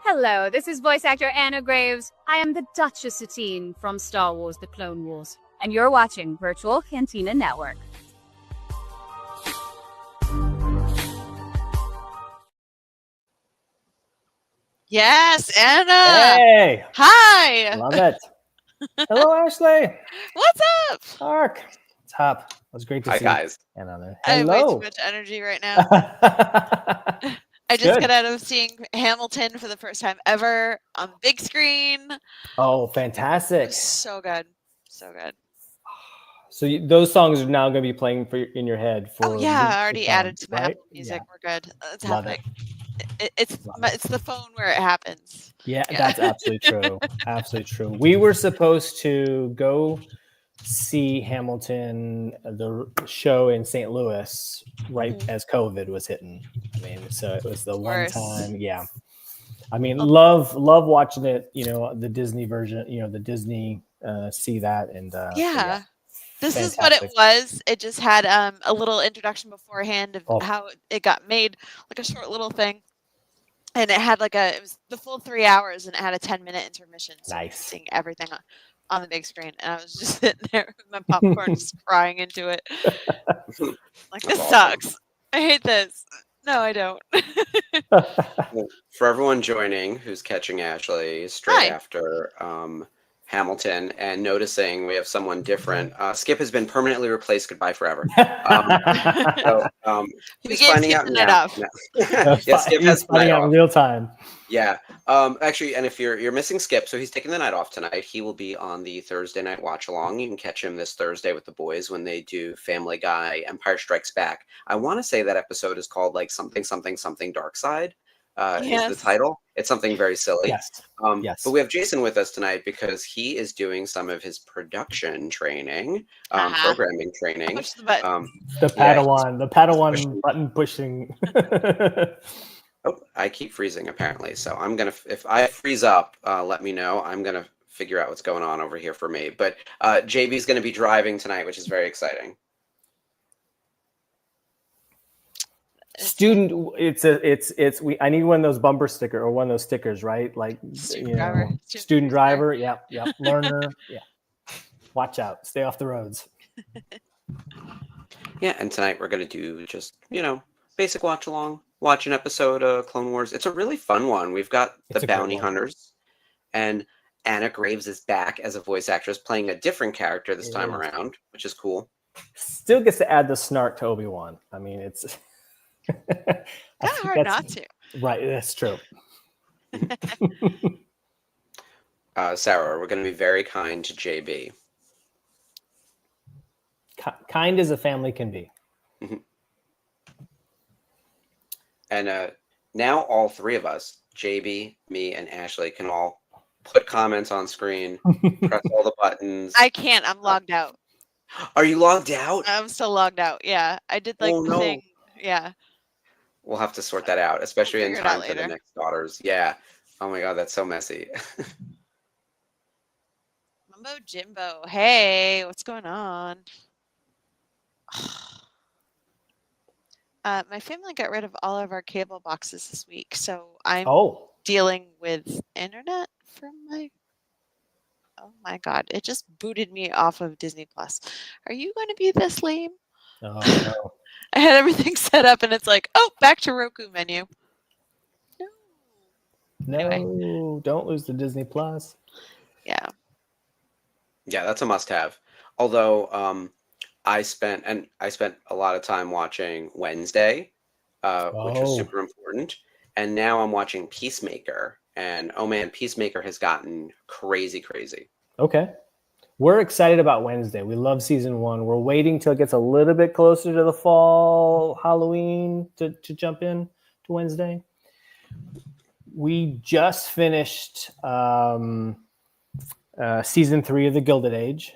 Hello, this is voice actor Anna Graves. I am the Duchess Satine from Star Wars The Clone Wars, and you're watching Virtual Cantina Network. Yes, Anna. Hey. Hi. Love it. Hello, Ashlee. What's up? Mark. What's up? It was great to see guys. you. And on there. I have way Hello. too much energy right now. I just got out of seeing Hamilton for the first time ever on big screen. Oh, fantastic. So good. So good. So those songs are now going to be playing in your head for. Oh yeah, I already added to my right? Apple Music. Yeah. We're good. It's Love happening. It's the phone where it happens. Yeah, that's absolutely true. Absolutely true. We were supposed to go see Hamilton, the show in St. Louis, right as COVID was hitting. I mean, so it was the one time. Yeah. I mean, love watching it, the Disney version, the Disney see that. And yeah. This fantastic. Is what it was. It just had a little introduction beforehand of how it got made, like a short little thing. And it had it was the full 3 hours, and it had a 10-minute intermission. So nice. Seeing everything on the big screen. And I was just sitting there with my popcorn, just crying into it. Like, this sucks. I hate this. No, I don't. Well, for everyone joining who's catching Ashlee straight after Hamilton and noticing we have someone different, Skip has been permanently replaced. Goodbye forever. He's finding out now. Yeah, Skip has finding out in real time. Yeah. Actually, and if you're missing Skip, so he's taking the night off tonight. He will be on the Thursday night watch along. You can catch him this Thursday with the boys when they do Family Guy Empire Strikes Back. I want to say that episode is called something Dark Side. Is the title. It's something very silly. Yes. Yes. But we have Jason with us tonight because he is doing some of his production training, programming training. Push the button. The Padawan button pushing. Oh, I keep freezing apparently. So I'm gonna, if I freeze up, let me know. I'm gonna figure out what's going on over here for me. But JB's gonna be driving tonight, which is very exciting. Student, I need one of those bumper sticker or one of those stickers, right? Like student driver, yep, learner, yeah. Watch out, stay off the roads. Yeah, and tonight we're gonna do just basic watch along, watch an episode of Clone Wars. It's a really fun one. We've got the bounty hunters, and Anna Graves is back as a voice actress playing a different character this time around, which is cool. Still gets to add the snark to Obi-Wan. I mean, it's kind of hard not to. Right, that's true. Sarah, we're going to be very kind to JB. Kind as a family can be. Mm-hmm. And now all three of us, JB, me, and Ashlee, can all put comments on screen, press all the buttons. I can't. I'm logged out. Are you logged out? I'm still logged out. Yeah, I did the thing. Yeah. We'll have to sort that out, especially in time for the next daughters. Yeah. Oh my God, that's so messy. Mumbo Jimbo. Hey, what's going on? My family got rid of all of our cable boxes this week, so I'm dealing with internet from my. Oh my God! It just booted me off of Disney Plus. Are you going to be this lame? Oh no. I had everything set up and it's like, back to Roku menu. No, anyway. Don't lose the Disney Plus. Yeah. Yeah, that's a must-have. Although I spent a lot of time watching Wednesday, which was super important. And now I'm watching Peacemaker. And oh man, Peacemaker has gotten crazy. Okay. We're excited about Wednesday. We love season 1. We're waiting till it gets a little bit closer to the fall Halloween to jump in to Wednesday. We just finished season 3 of the Gilded Age.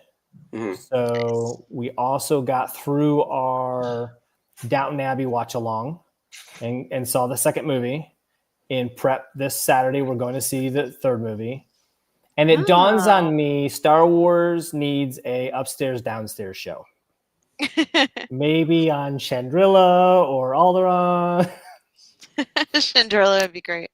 Mhm. So we also got through our Downton Abbey watch along and saw the second movie. In prep this Saturday, we're going to see the third movie. And it dawns on me, Star Wars needs a upstairs downstairs show. Maybe on Chandrilla or Alderaan. Chandrilla would be great.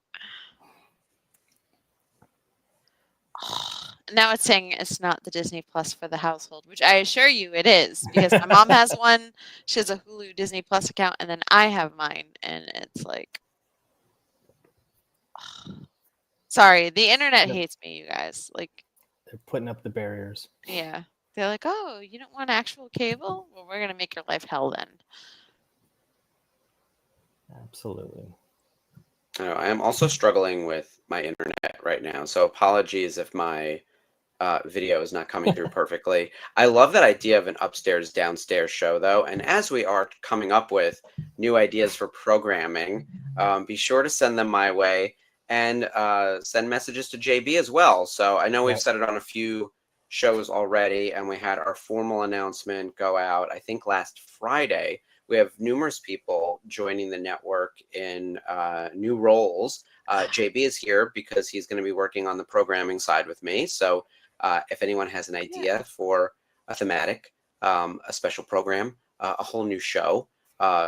Now it's saying it's not the Disney Plus for the household, which I assure you it is, because my mom has one. She has a Hulu Disney Plus account, and then I have mine, and it's like, sorry, the internet hates me, you guys. Like, they're putting up the barriers. Yeah, they're like, oh, you don't want actual cable? Well, we're gonna make your life hell then. Absolutely. I am also struggling with my internet right now, so apologies if my video is not coming through perfectly. I love that idea of an upstairs downstairs show, though, and as we are coming up with new ideas for programming, be sure to send them my way and send messages to JB as well. So I know we've said it on a few shows already, and we had our formal announcement go out, I think, last Friday. We have numerous people joining the network in new roles. JB is here because he's going to be working on the programming side with me. So if anyone has an idea for a thematic, a special program, a whole new show,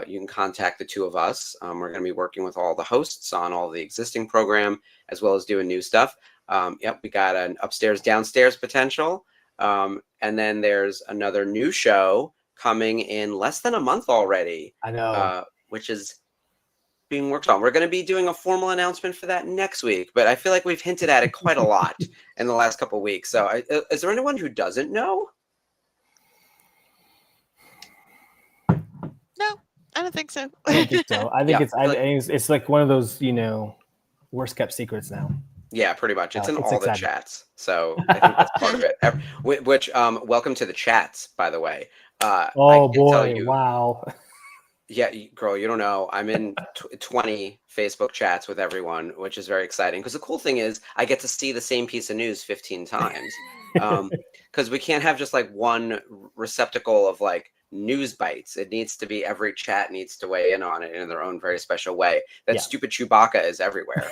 you can contact the two of us. We're going to be working with all the hosts on all the existing program, as well as doing new stuff. Yep, we got an upstairs, downstairs potential. And then there's another new show coming in less than a month already. I know. Which is being worked on. We're going to be doing a formal announcement for that next week, but I feel like we've hinted at it quite a lot in the last couple of weeks. So is there anyone who doesn't know? No, I don't think so. I don't think so. I think it's like one of those, worst kept secrets now. Yeah, pretty much. It's in all the chats. So I think that's part of it. Which, welcome to the chats, by the way. Oh boy! Wow. Yeah, girl, you don't know. I'm in 20 Facebook chats with everyone, which is very exciting. Because the cool thing is, I get to see the same piece of news 15 times. Because we can't have just like one receptacle of like news bites. It needs to be every chat needs to weigh in on it in their own very special way. That stupid Chewbacca is everywhere.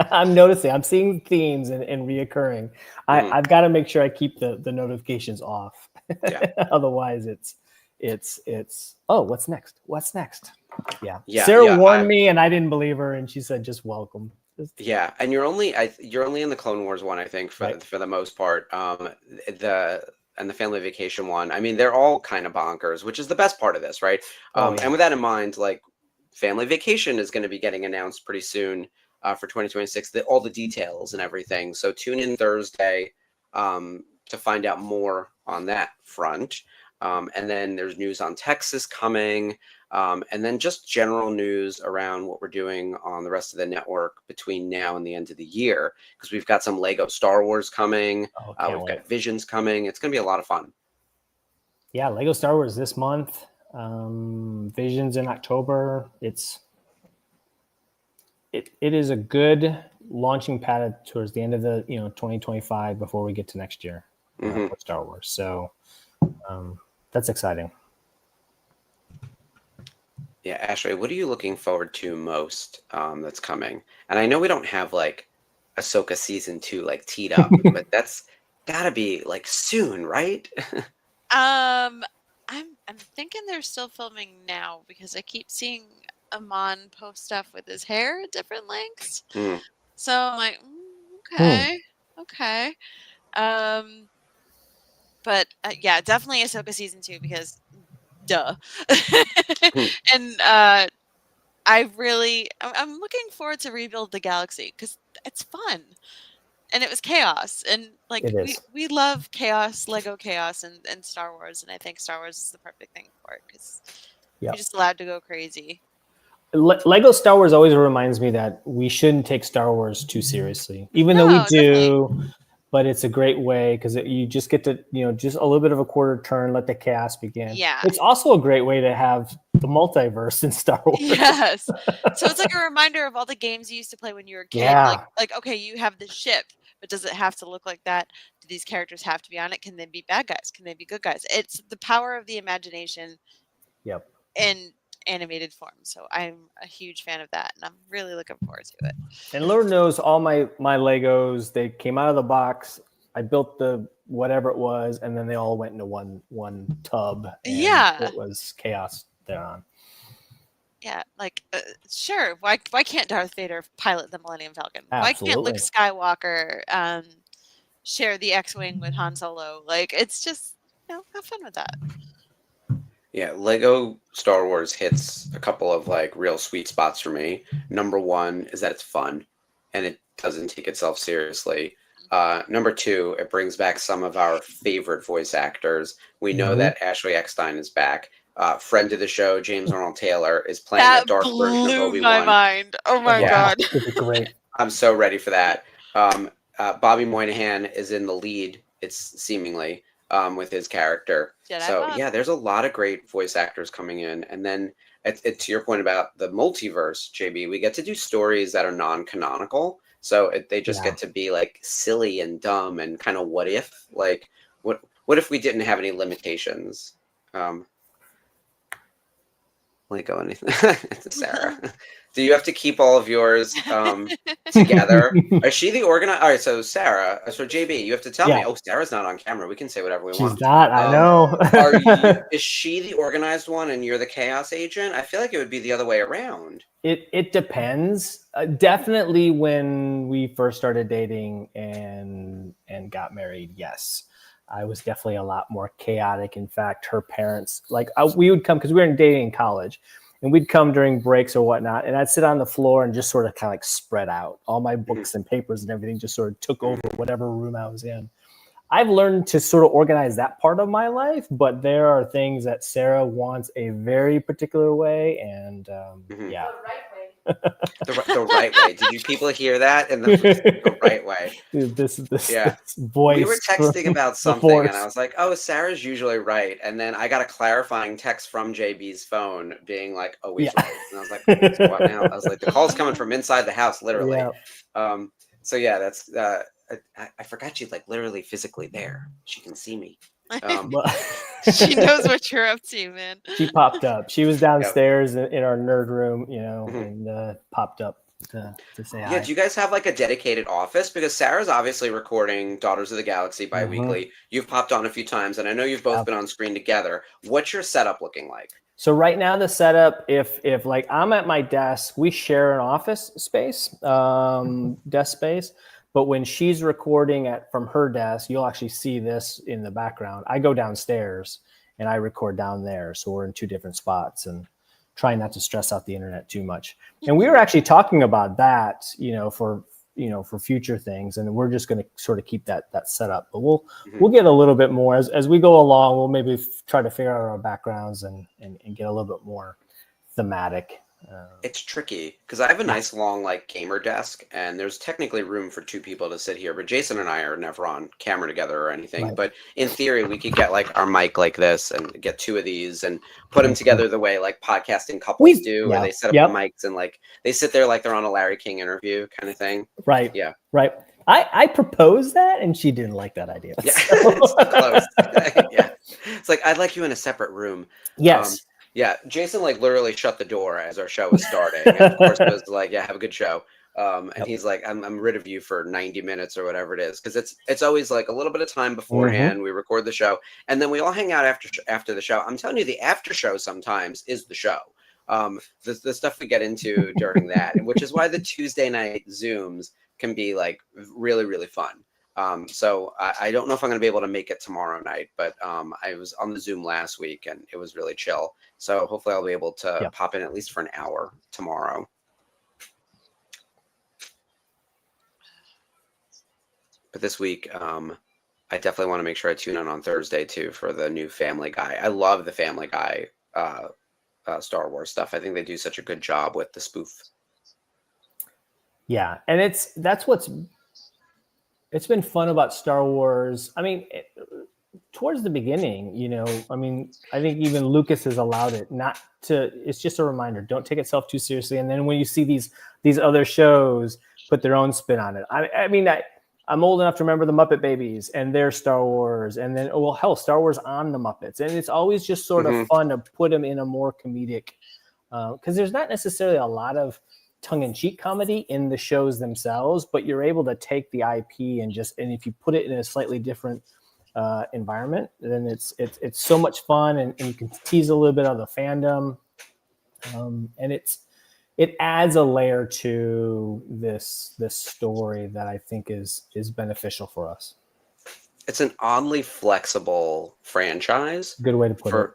I'm noticing. I'm seeing themes and reoccurring. I've got to make sure I keep the notifications off. Yeah. Otherwise, it's oh, what's next? What's next? Yeah. Sarah warned me, and I didn't believe her, and she said, "Just welcome." Yeah, and you're only in the Clone Wars one, I think, for the most part. And the Family Vacation one. I mean, they're all kind of bonkers, which is the best part of this, right? And with that in mind, like Family Vacation is going to be getting announced pretty soon. For 2026, all the details and everything. So tune in Thursday to find out more on that front. And then there's news on Texas coming. And then just general news around what we're doing on the rest of the network between now and the end of the year. Because we've got some Lego Star Wars coming. We've got Visions coming. It's going to be a lot of fun. Yeah, Lego Star Wars this month. Visions in October. It is a good launching pad towards the end of the 2025 before we get to next year for Star Wars. So that's exciting. Yeah, Ashlee, what are you looking forward to most that's coming? And I know we don't have like Ahsoka season 2 like teed up, but that's gotta be like soon, right? I'm thinking they're still filming now because I keep seeing Amon post stuff with his hair at different lengths. So I'm like, okay. But yeah, definitely Ahsoka season 2 because duh. And I'm looking forward to Rebuild the Galaxy because it's fun. And it was chaos. And like we love chaos, Lego chaos and Star Wars, and I think Star Wars is the perfect thing for it because you're just allowed to go crazy. Lego Star Wars always reminds me that we shouldn't take Star Wars too seriously, even though we do. Definitely. But it's a great way because you just get to, just a little bit of a quarter turn, let the chaos begin. Yeah. It's also a great way to have the multiverse in Star Wars. Yes. So it's like a reminder of all the games you used to play when you were a kid. Yeah. Like okay, you have the ship, but does it have to look like that? Do these characters have to be on it? Can they be bad guys? Can they be good guys? It's the power of the imagination. Yep. In animated form. So I'm a huge fan of that, and I'm really looking forward to it. And Lord knows all my Legos, they came out of the box. I built the whatever it was, and then they all went into one tub. And it was chaos thereon. Yeah, like sure. Why can't Darth Vader pilot the Millennium Falcon? Absolutely. Why can't Luke Skywalker share the X-wing with Han Solo? Like, it's just, have fun with that. Yeah, Lego Star Wars hits a couple of like real sweet spots for me. Number one is that it's fun and it doesn't take itself seriously. Number two, it brings back some of our favorite voice actors. We know that Ashlee Eckstein is back. Friend of the show, James Arnold Taylor, is playing a dark version of Obi-Wan. My mind. Oh my god. Great. I'm so ready for that. Bobby Moynihan is in the lead, it's seemingly, with his character. Yeah, there's a lot of great voice actors coming in. And then to your point about the multiverse, JB, we get to do stories that are non-canonical. So they just get to be like silly and dumb and kind of what if? Like, what if we didn't have any limitations? Let go anything. Sarah, do you have to keep all of yours together? Is she the organizer? All right, so Sarah, so JB, you have to tell me. Oh, Sarah's not on camera. We can say whatever we want. She's not. I know. Is she the organized one and you're the chaos agent? I feel like it would be the other way around. It depends. Definitely when we first started dating and got married, yes. I was definitely a lot more chaotic. In fact, her parents, we would come because we were dating in college, and we'd come during breaks or whatnot, and I'd sit on the floor and just sort of kind of like spread out. All my books and papers and everything just sort of took over whatever room I was in. I've learned to sort of organize that part of my life, but there are things that Sarah wants a very particular way, and yeah. The right way. Did you people hear that? And the right way. Dude, this voice. We were texting about something, and I was like, "Oh, Sarah's usually right." And then I got a clarifying text from JB's phone, being like, "Always right." And I was like, "What now?" I was like, "The call's coming from inside the house, literally." Yeah. So yeah, that's. I forgot she's like literally physically there. She can see me. She knows what you're up to, man. She popped up. She was downstairs in our nerd room, and popped up to say hi. Yeah, do you guys have like a dedicated office? Because Sarah's obviously recording Daughters of the Galaxy bi-weekly. You've popped on a few times, and I know you've both been on screen together. What's your setup looking like? So right now the setup, if like I'm at my desk, we share an office space, desk space. But when she's recording from her desk, you'll actually see this in the background. I go downstairs and I record down there. So we're in two different spots and trying not to stress out the internet too much. And we were actually talking about that, for future things. And we're just going to sort of keep that set up. But we'll get a little bit more as we go along. We'll maybe try to figure out our backgrounds and get a little bit more thematic. It's tricky because I have a nice long gamer desk, and there's technically room for two people to sit here, but Jason and I are never on camera together or anything. Right. But in theory, we could get our mic like this and get two of these and put them together the way podcasting couples do, where they set up the mics and they sit there like they're on a Larry King interview kind of thing. Right. Yeah. Right. I proposed that, and she didn't like that idea. Yeah. It's close. Yeah. It's like, I'd like you in a separate room. Yes. Yeah, Jason literally shut the door as our show was starting. And of course, it was like, "Yeah, have a good show." And he's like, "I'm rid of you for 90 minutes or whatever it is," because it's always a little bit of time beforehand. We record the show, and then we all hang out after the show. I'm telling you, the after show sometimes is the show. The stuff we get into during that, which is why the Tuesday night Zooms can be really, really fun. So I don't know if I'm going to be able to make it tomorrow night, but I was on the Zoom last week and it was really chill. So hopefully I'll be able to pop in at least for an hour tomorrow. But this week, I definitely want to make sure I tune in on Thursday too for the new Family Guy. I love the Family Guy Star Wars stuff. I think they do such a good job with the spoof. Yeah, and it's been fun about Star Wars. I mean, towards the beginning, I think even Lucas has allowed it not to. It's just a reminder: don't take itself too seriously. And then when you see these other shows put their own spin on it, I'm old enough to remember the Muppet Babies and their Star Wars, and then Star Wars on the Muppets, and it's always just sort of fun to put them in a more comedic, because there's not necessarily a lot of tongue-in-cheek comedy in the shows themselves, but you're able to take the IP and if you put it in a slightly different environment, then it's so much fun, and you can tease a little bit of the fandom, and it adds a layer to this story that I think is beneficial for us. It's an oddly flexible franchise. Good way to put it.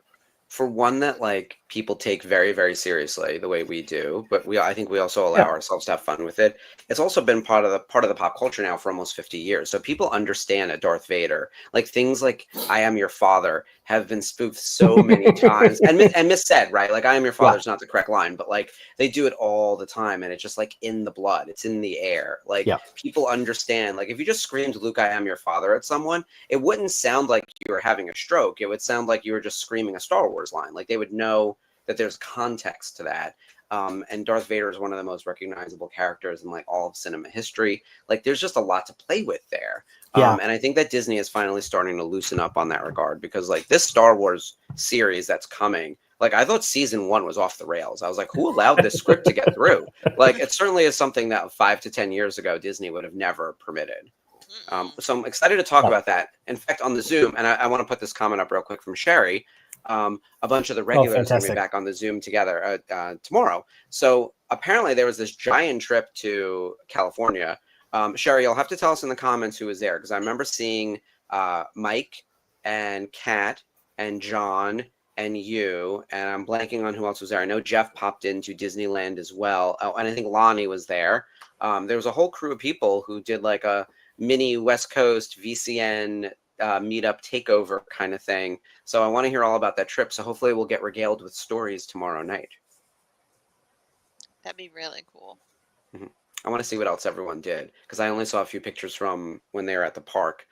For one that like people take very, very seriously the way we do, but I think we also allow ourselves to have fun with it. It's also been part of the pop culture now for almost 50 years. So people understand that Darth Vader, like things like "I am your father," have been spoofed so many times and missaid, right? Like "I am your father" is not the correct line, but like they do it all the time, and it's just like in the blood, it's in the air. Like people understand. Like if you just screamed "Luke, I am your father" at someone, it wouldn't sound like you were having a stroke. It would sound like you were just screaming a Star Wars line. Like they would know that there's context to that. And Darth Vader is one of the most recognizable characters in like all of cinema history. Like there's just a lot to play with there. And I think that Disney is finally starting to loosen up on that regard, because like this Star Wars series that's coming, like I thought season 1 was off the rails. I was like, who allowed this script to get through? Like it certainly is something that 5 to 10 years ago, Disney would have never permitted. So I'm excited to talk about that. In fact, on the Zoom, and I want to put this comment up real quick from Sherry, a bunch of the regulars are going to be back on the Zoom together tomorrow. So apparently there was this giant trip to California. Sherry, you'll have to tell us in the comments who was there, because I remember seeing Mike and Kat and John and you, and I'm blanking on who else was there. I know Jeff popped into Disneyland as well. Oh, and I think Lonnie was there. There was a whole crew of people who did like a mini West Coast VCN meetup takeover kind of thing. So I want to hear all about that trip. So hopefully we'll get regaled with stories tomorrow night. That'd be really cool. I want to see what else everyone did, because I only saw a few pictures from when they were at the park.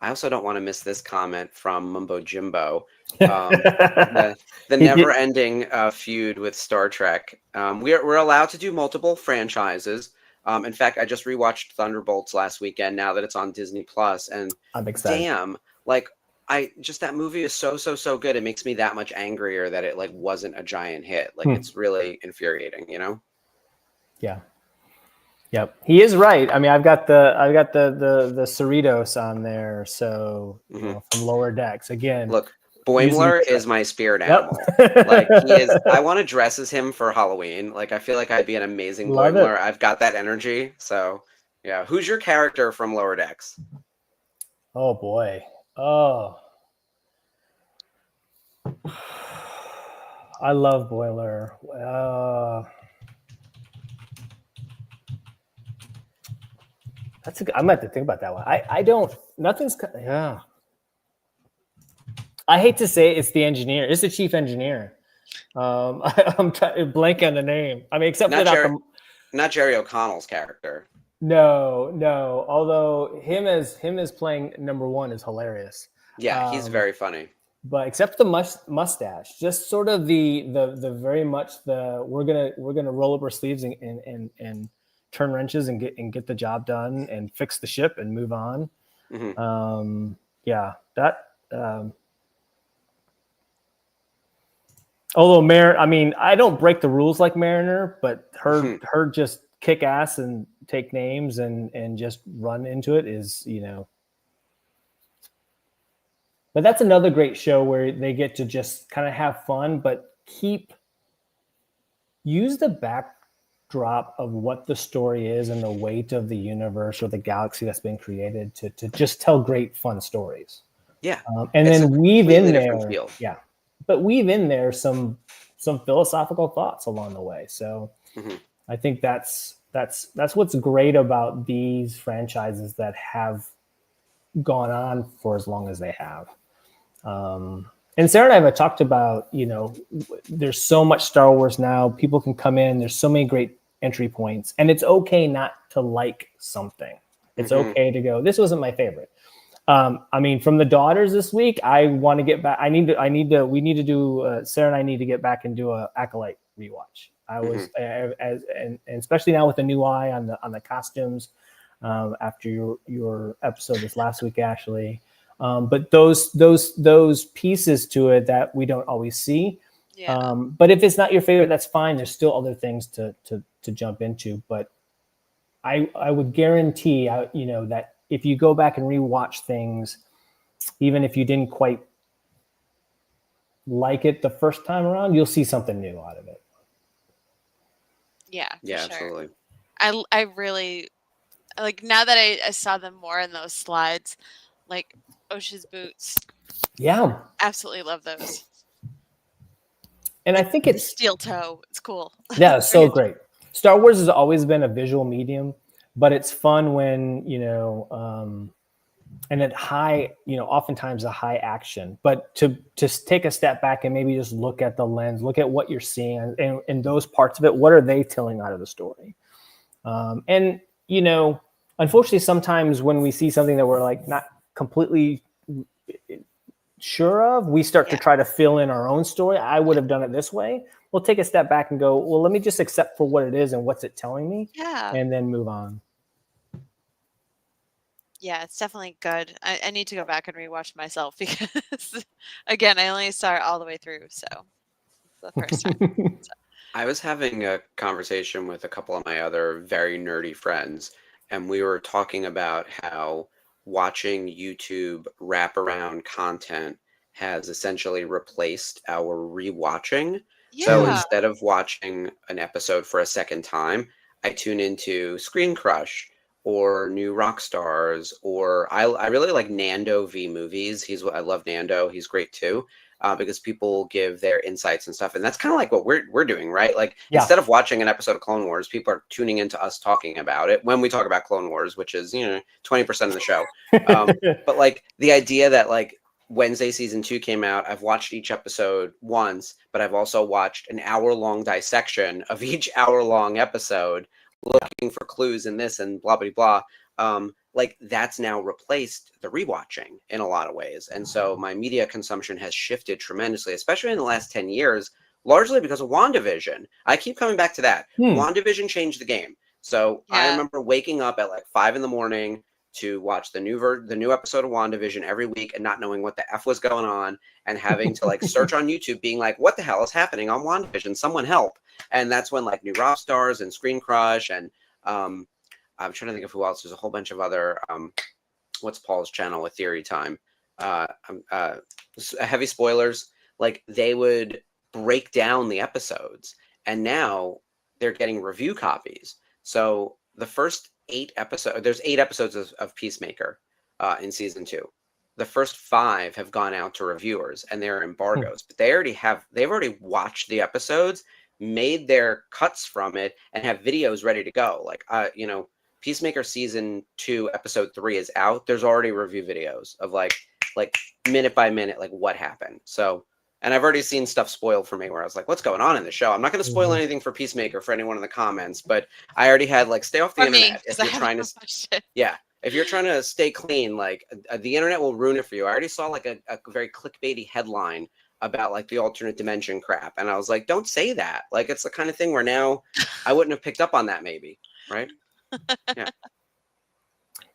I also don't want to miss this comment from Mumbo Jimbo. The never-ending feud with Star Trek. We're allowed to do multiple franchises. In fact, I just rewatched Thunderbolts last weekend now that it's on Disney Plus, and I'm excited. Damn, like that movie is so good. It makes me that much angrier that it like wasn't a giant hit. Like it's really infuriating, you know? Yeah. Yep. He is right. I mean, I've got the Cerritos on there, so you know, from Lower Decks again. Look, Boimler is my spirit animal. Like he is. I want to dress as him for Halloween. Like I feel like I'd be an amazing Boimler. I've got that energy. So yeah. Who's your character from Lower Decks? Oh boy. Oh. I love Boiler. I'm going to have to think about that one. I hate to say it's the engineer. It's the chief engineer. I'm trying to blank on the name. I mean, except not Jerry O'Connell's character. No. Although him as playing number 1 is hilarious. Yeah, he's very funny. But except the mustache, just sort of the very much the we're gonna roll up our sleeves and turn wrenches and get the job done and fix the ship and move on. Although I don't break the rules like Mariner, but her just kick ass and take names and just run into it is, you know. But that's another great show where they get to just kind of have fun, but use the backdrop of what the story is and the weight of the universe or the galaxy that's been created to just tell great fun stories. Yeah. And then weave in there some philosophical thoughts along the way. So I think that's what's great about these franchises that have gone on for as long as they have. And Sarah and I have talked about, you know, there's so much Star Wars now. People can come in. There's so many great entry points, and it's okay not to like something. It's okay to go, this wasn't my favorite. I mean, from the daughters this week, I want to get back. We need to do, Sarah and I need to get back and do a Acolyte rewatch. I was, and especially now with the new eye on the costumes, after your episode this last week, Ashlee. But those pieces to it that we don't always see. Yeah. But if it's not your favorite, that's fine. There's still other things to jump into. But I would guarantee, that if you go back and rewatch things, even if you didn't quite like it the first time around, you'll see something new out of it. Yeah. Yeah, sure. absolutely. I really like, now that I saw them more in those slides, like Osha's boots. Yeah. Absolutely love those. And I think it's steel toe. It's cool. Yeah, it's so great. Star Wars has always been a visual medium, but it's fun when, and at high, oftentimes a high action, but to take a step back and maybe just look at the lens, look at what you're seeing and those parts of it, what are they telling out of the story? And, unfortunately, sometimes when we see something that we're like not completely sure of, we start to try to fill in our own story. I would have done it this way. We'll take a step back and go, well, let me just accept for what it is and what's it telling me, and then move on. Yeah, it's definitely good. I need to go back and rewatch myself because, again, I only saw it all the way through, so the first time. I was having a conversation with a couple of my other very nerdy friends, and we were talking about how watching YouTube wraparound content has essentially replaced our rewatching. Yeah. So instead of watching an episode for a second time, I tune into Screen Crush or New Rock Stars, or I really like Nando V Movies. I love Nando. He's great too. Because people give their insights and stuff, and that's kind of like what we're doing, right? Like instead of watching an episode of Clone Wars, people are tuning into us talking about it when we talk about Clone Wars, which is 20% of the show. But like the idea that like Wednesday season 2 came out, I've watched each episode once, but I've also watched an hour-long dissection of each hour-long episode, looking for clues in this and blah blah blah. Like that's now replaced the rewatching in a lot of ways. And so my media consumption has shifted tremendously, especially in the last 10 years, largely because of WandaVision. I keep coming back to that. WandaVision changed the game. So I remember waking up at like 5 a.m. to watch the new episode of WandaVision every week and not knowing what the F was going on and having to like search on YouTube being like, what the hell is happening on WandaVision? Someone help. And that's when like New Rock Stars and Screen Crush and I'm trying to think of who else. There's a whole bunch of other, what's Paul's channel with Theory Time? Heavy spoilers. Like they would break down the episodes, and now they're getting review copies. So the first 8 episodes, there's 8 episodes of Peacemaker in season 2. The first 5 have gone out to reviewers, and they're embargoes. But they've already watched the episodes, made their cuts from it, and have videos ready to go. Like Peacemaker season 2 episode 3 is out. There's already review videos of like minute by minute, like what happened. So, and I've already seen stuff spoiled for me where I was like, what's going on in the show? I'm not going to spoil anything for Peacemaker for anyone in the comments, but I already had like, stay off the internet if you're trying to, if you're trying to stay clean, like the internet will ruin it for you. I already saw like a very clickbaity headline about like the alternate dimension crap. And I was like, don't say that. Like, it's the kind of thing where now I wouldn't have picked up on that maybe. Right.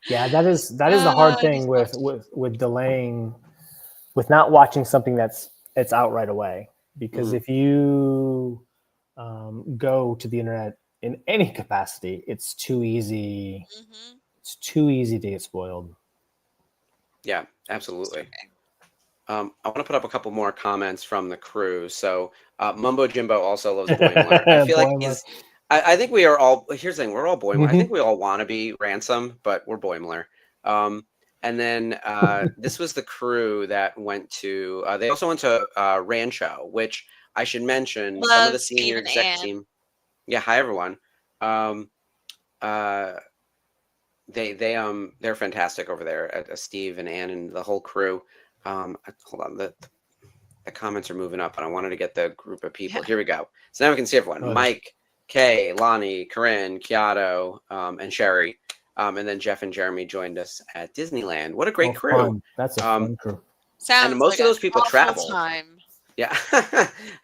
Yeah, that is the hard thing with delaying, with not watching something that's out right away. Because if you go to the internet in any capacity, it's too easy. It's too easy to get spoiled. Yeah, absolutely. I want to put up a couple more comments from the crew. So Mumbo Jimbo also loves Boimler. I feel like I think we are all, here's the thing, we're all Boimler. I think we all want to be Ransom, but we're Boimler. And then this was the crew that went to, they also went to Rancho, which I should mention, some of the senior exec team. Yeah, hi everyone. They're fantastic over there, Steve and Ann and the whole crew. Hold on, the comments are moving up, and I wanted to get the group of people. Here we go. So now we can see everyone. Mike, Kay, Lonnie, Corinne, Kiato, and Sherry. And then Jeff and Jeremy joined us at Disneyland. What a great crew. Fun. That's a fun crew. Sounds and most like of those people travel. Time. Yeah.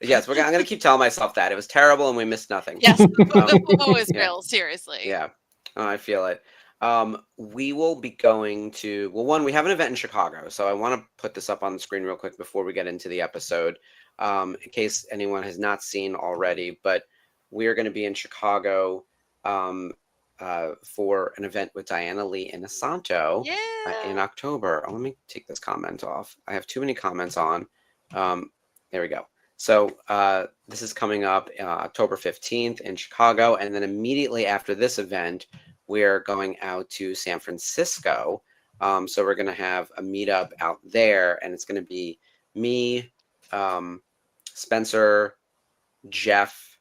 Yes, I'm going to keep telling myself that. It was terrible and we missed nothing. Yes, the FOMO is real, seriously. Yeah. Oh, I feel it. We will be going to, well, one, we have an event in Chicago. So I want to put this up on the screen real quick before we get into the episode, in case anyone has not seen already. But we are going to be in Chicago for an event with Diana Lee Inosanto in October. Oh, let me take this comment off. I have too many comments on. There we go. So this is coming up October 15th in Chicago. And then immediately after this event, we're going out to San Francisco. So we're going to have a meetup out there, and it's going to be me, Spencer, Jeff,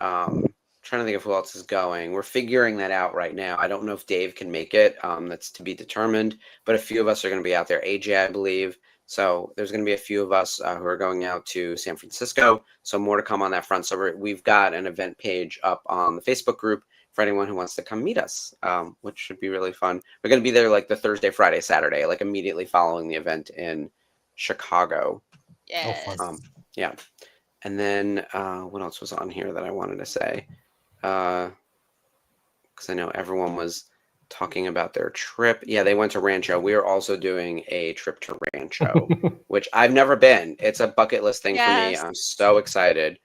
trying to think of who else is going. We're figuring that out right now. I don't know if Dave can make it. That's to be determined, but a few of us are going to be out there. AJ, I believe. So there's going to be a few of us who are going out to San Francisco. So more to come on that front. So we've got an event page up on the Facebook group for anyone who wants to come meet us, which should be really fun. We're going to be there like the Thursday, Friday, Saturday, like immediately following the event in Chicago. Yes. Yeah. And then what else was on here that I wanted to say? Because I know everyone was talking about their trip. Yeah, they went to Rancho. We are also doing a trip to Rancho, which I've never been. It's a bucket list thing for me. I'm so excited.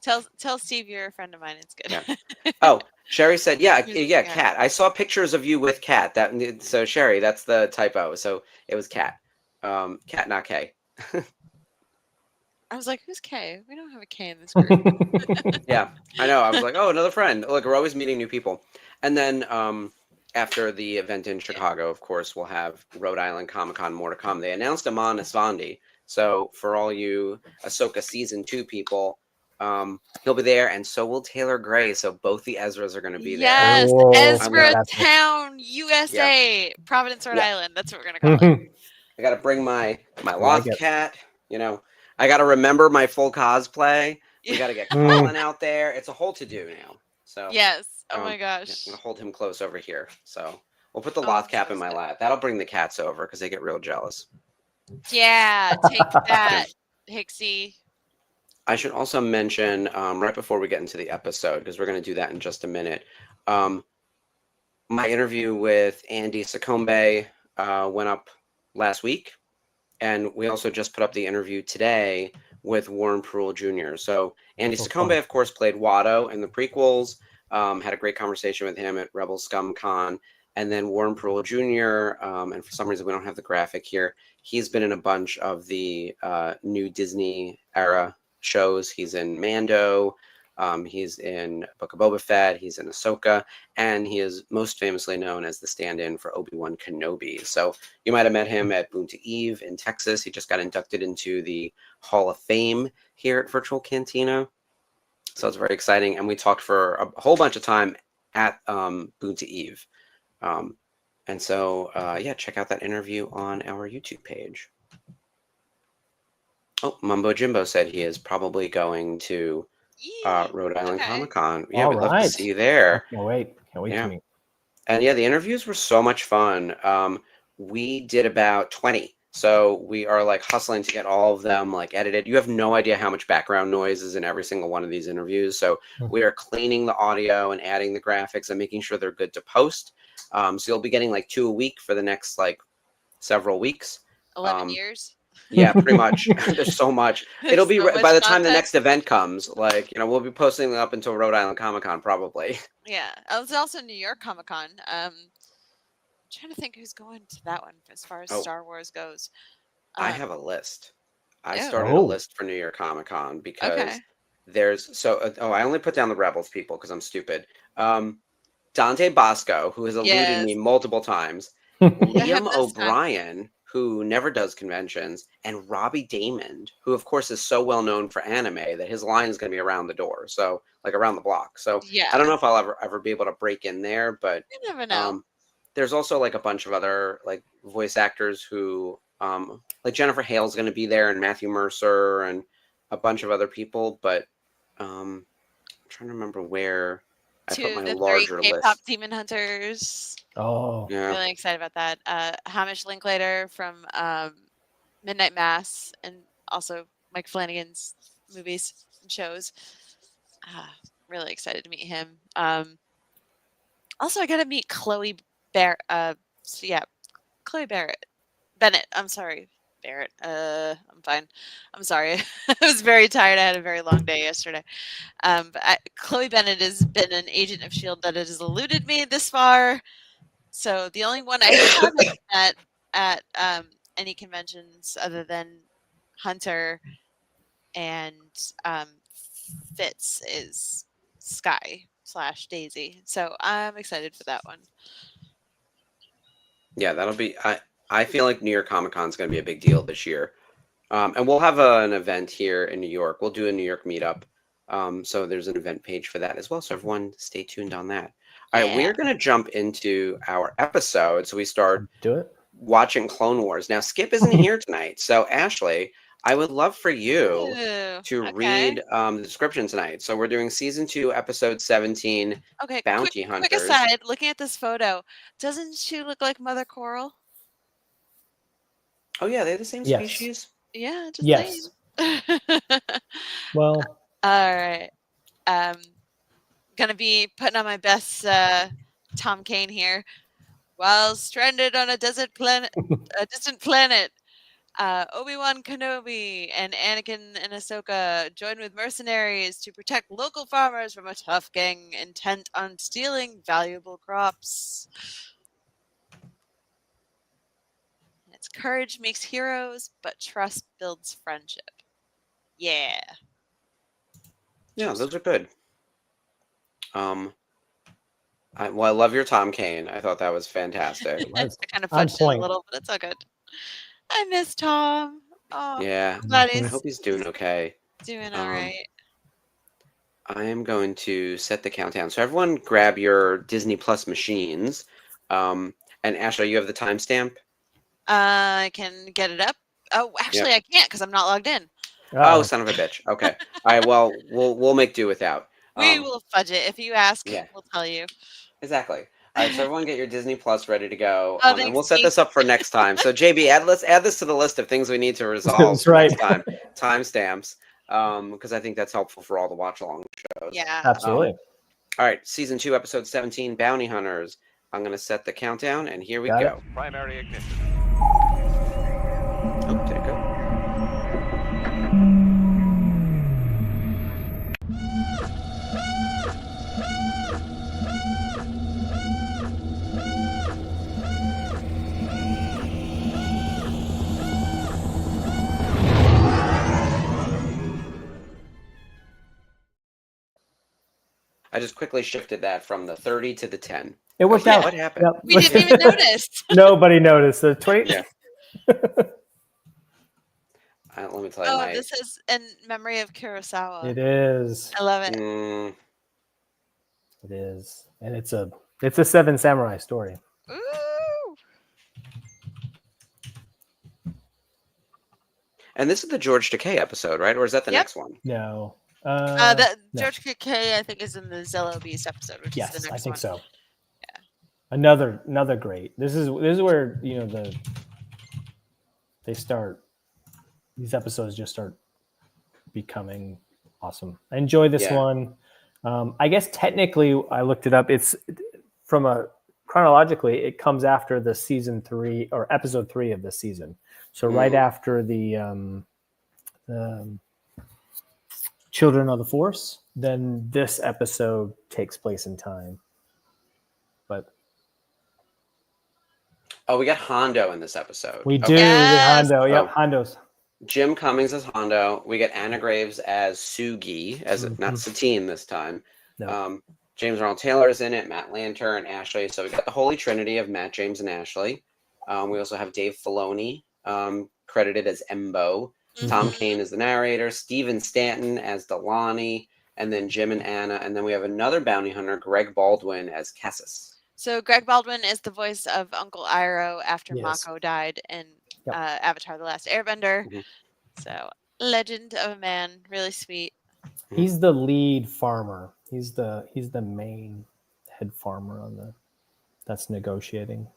Tell Steve you're a friend of mine. It's good. Yeah. Oh, Sherry said, yeah, Kat. I saw pictures of you with Kat. So Sherry, that's the typo. So it was Kat. Kat, not K. I was like, who's K? We don't have a K in this group. Yeah, I know. I was like, oh, another friend. Look, we're always meeting new people. And then after the event in Chicago, of course, we'll have Rhode Island Comic-Con, more to come. They announced Amon Esfandi. So for all you Ahsoka Season 2 people, he'll be there, and so will Taylor Gray. So both the Ezras are going to be there. Yes, Whoa, Ezra Town, USA, Providence, Rhode Island. That's what we're going to call it. I got to bring my Loth cat. You know, I got to remember my full cosplay. We got to get Colin out there. It's a whole to-do now. So yes. Oh my gosh. I'm going to hold him close over here. So we'll put the Loth cap in my lap. That'll bring the cats over because they get real jealous. Yeah, take that, Hixie. I should also mention, right before we get into the episode, because we're going to do that in just a minute, my interview with Andy Secombe went up last week, and we also just put up the interview today with Warren Perul Jr. So Andy Secombe, of course, played Watto in the prequels, had a great conversation with him at Rebel Scum Con, and then Warren Perul Jr., and for some reason we don't have the graphic here, he's been in a bunch of the new Disney era shows. He's in Mando, he's in Book of Boba Fett, he's in Ahsoka, and he is most famously known as the stand-in for Obi-Wan Kenobi. So you might have met him at Boonta Eve in Texas. He just got inducted into the Hall of Fame here at Virtual Cantina. So it's very exciting. And we talked for a whole bunch of time at Boonta Eve. And so, yeah, check out that interview on our YouTube page. Oh, Mumbo Jimbo said he is probably going to Rhode Island Comic-Con. Yeah, we'd love to see you there. Can't wait to meet. And yeah, the interviews were so much fun. We did about 20. So we are like hustling to get all of them like edited. You have no idea how much background noise is in every single one of these interviews. So we are cleaning the audio and adding the graphics and making sure they're good to post. So you'll be getting like 2 a week for the next like several weeks. 11 years. Yeah, pretty much. There's so much. It'll be so by the time the next event comes, like, you know, we'll be posting them up until Rhode Island Comic-Con probably. Yeah. It's also New York Comic-Con. I'm trying to think who's going to that one as far as Star Wars goes. I have a list. I started a list for New York Comic-Con because there's I only put down the Rebels people because I'm stupid. Dante Bosco, who has eluded me multiple times. Liam O'Brien, who never does conventions, and Robbie Damon, who of course is so well known for anime that his line is going to be around the door, so like around the block. So I don't know if I'll ever be able to break in there, but you never know. There's also like a bunch of other like voice actors who like Jennifer Hale's going to be there, and Matthew Mercer, and a bunch of other people. But I'm trying to remember where I put my larger list. K-pop Demon Hunters. Oh, yeah. Really excited about that. Hamish Linklater from Midnight Mass, and also Mike Flanagan's movies and shows. Really excited to meet him. Also, I got to meet Chloe Chloe Bennett. I'm sorry, Barrett. I'm fine. I'm sorry. I was very tired. I had a very long day yesterday. But Chloe Bennett has been an agent of S.H.I.E.L.D. that has eluded me this far. So the only one I haven't met at any conventions other than Hunter and Fitz is Sky/Daisy. So I'm excited for that one. Yeah, that'll be. I feel like New York Comic Con is going to be a big deal this year, and we'll have an event here in New York. We'll do a New York meetup. So there's an event page for that as well. So everyone, stay tuned on that. All right, we're going to jump into our episode. So we start watching Clone Wars. Now, Skip isn't here tonight, so Ashlee, I would love for you to read the description tonight. So we're doing season 2, episode 17. Okay, Bounty Hunters. Quick aside, looking at this photo, doesn't she look like Mother Coral? Oh yeah, they're the same species. Yeah, just saying. Well, all right. Gonna be putting on my best Tom Kane here. While stranded on a distant planet, Obi-Wan Kenobi and Anakin and Ahsoka join with mercenaries to protect local farmers from a tough gang intent on stealing valuable crops. It's courage makes heroes, but trust builds friendship. Yeah. Yeah, those are good. I love your Tom Kane. I thought that was fantastic. I kind of fudged it a little, but it's all good. I miss Tom. Oh, yeah, I hope he's doing okay. Doing all right. I am going to set the countdown. So everyone grab your Disney Plus machines. And Ashlee, you have the timestamp? I can get it up. Oh, actually, I can't because I'm not logged in. Oh, son of a bitch. Okay. All right. Well, we'll make do without. We will fudge it. If you ask, we'll tell you. Exactly. All right. So everyone get your Disney Plus ready to go. Oh, and we'll set this up for next time. So JB, let's add this to the list of things we need to resolve. That's right. Next time. Timestamps. Because I think that's helpful for all the watch along shows. Yeah. Absolutely. All right. Season 2, episode 17, Bounty Hunters. I'm going to set the countdown, and here we go. Primary ignition. Oh, did it go? I just quickly shifted that from the 30 to the 10. It worked out. What happened? Yep. We didn't even notice. Nobody noticed. The 20. Yeah. Let me tell you. Oh, this is in memory of Kurosawa. It is. I love it. It is, and it's a Seven Samurai story. Ooh. And this is the George Takei episode, right? Or is that the next one? No. George Takei, I think, is in the Zillow Beast episode, which is the next one. I think so. Yeah. Another great. This is where these episodes just start becoming awesome. I enjoy this one. I guess technically, I looked it up. It's chronologically, it comes after the season 3 or episode 3 of the season. So right after the Children of the Force, then this episode takes place in time. But we got Hondo in this episode. We do. Hondo. Yep, Hondo's. Jim Cummings as Hondo. We get Anna Graves as Sugi, not Satine this time. No. James Arnold Taylor is in it, Matt Lanter, and Ashlee. So we got the Holy Trinity of Matt, James, and Ashlee. We also have Dave Filoni credited as Embo. Tom Kane is the narrator, Stephen Stanton as Delaney, and then Jim and Anna. And then we have another bounty hunter, Greg Baldwin as Kessis. So Greg Baldwin is the voice of Uncle Iroh after Mako died in Avatar: The Last Airbender. So legend of a man, really sweet. He's the lead farmer. He's the main head farmer that's negotiating.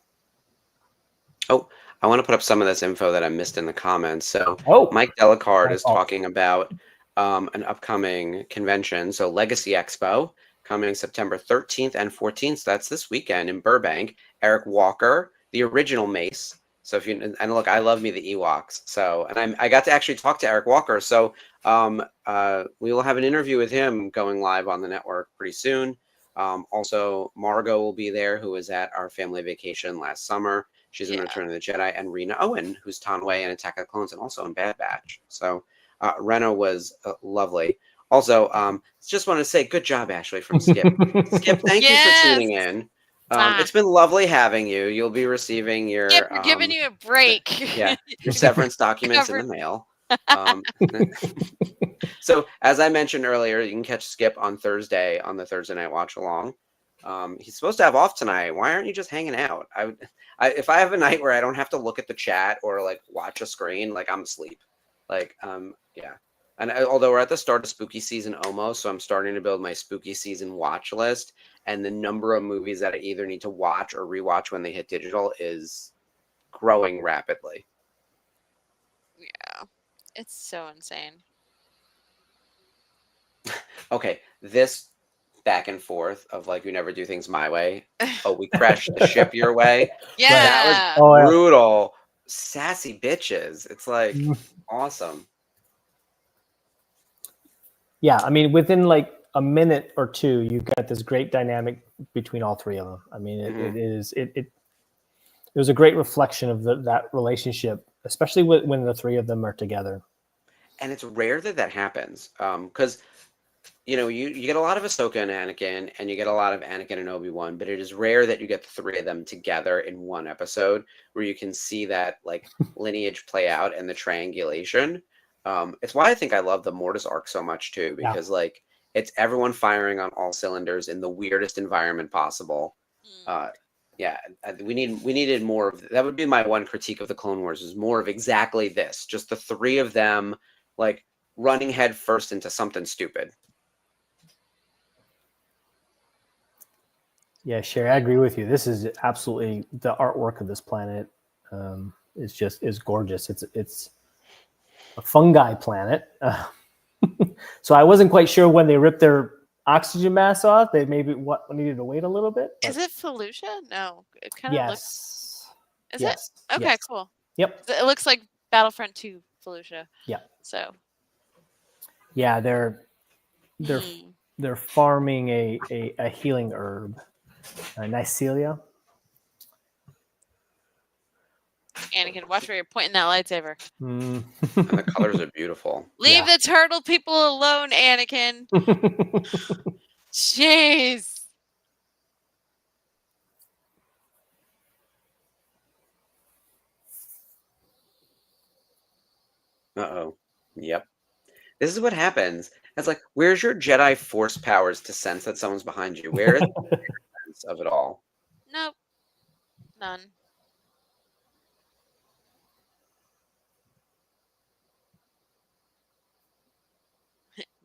Oh, I want to put up some of this info that I missed in the comments. So Mike Delicard is talking about an upcoming convention. So Legacy Expo coming September 13th and 14th. So that's this weekend in Burbank. Eric Walker, the original Mace. So if you and look, I love me the Ewoks. So I got to actually talk to Eric Walker. So we will have an interview with him going live on the network pretty soon. Also, Margot will be there, who was at our family vacation last summer. She's in Return of the Jedi, and Rena Owen, who's Tanway in Attack of the Clones and also in Bad Batch. So Rena was lovely. Also, just want to say good job, Ashlee, from Skip. Skip, thank you for tuning in. It's been lovely having you. You'll be receiving your we're giving you a break. Your severance documents in the mail. So as I mentioned earlier, you can catch Skip on Thursday on the Thursday Night Watch Along. He's supposed to have off tonight. Why aren't you just hanging out? If I have a night where I don't have to look at the chat or like watch a screen, like I'm asleep. Like yeah. And although we're at the start of spooky season almost, so I'm starting to build my spooky season watch list, and the number of movies that I either need to watch or rewatch when they hit digital is growing rapidly. Yeah, it's so insane. Okay, this back and forth of like you never do things my way. Oh, we crashed the ship your way. Yeah, that was brutal. Sassy bitches. It's like awesome. Yeah, I mean, within like a minute or two, you got this great dynamic between all three of them. I mean, it was a great reflection of that relationship, especially when the three of them are together. And it's rare that happens, because you get a lot of Ahsoka and Anakin, and you get a lot of Anakin and Obi-Wan, but it is rare that you get the three of them together in one episode where you can see that like lineage play out and the triangulation. It's why I think I love the Mortis arc so much too, because like it's everyone firing on all cylinders in the weirdest environment possible. We needed more of that. Would be my one critique of the Clone Wars, is more of exactly this, just the three of them like running head first into something stupid. Yeah, Sherry, I agree with you. This is absolutely the artwork of this planet. Is gorgeous. It's a fungi planet. So I wasn't quite sure when they ripped their oxygen mask off. They maybe needed to wait a little bit. Is it Felucia? No, it kind of looks. Is it? Okay, yes. cool. Yep. It looks like Battlefront 2 Felucia. Yeah. So. Yeah, they're farming a healing herb, Nycelia. Anakin, watch where you're pointing that lightsaber. And the colors are beautiful. Leave the turtle people alone, Anakin. Jeez. Uh-oh. Yep. This is what happens. It's like, where's your Jedi Force powers to sense that someone's behind you? Where is the sense of it all? Nope. None.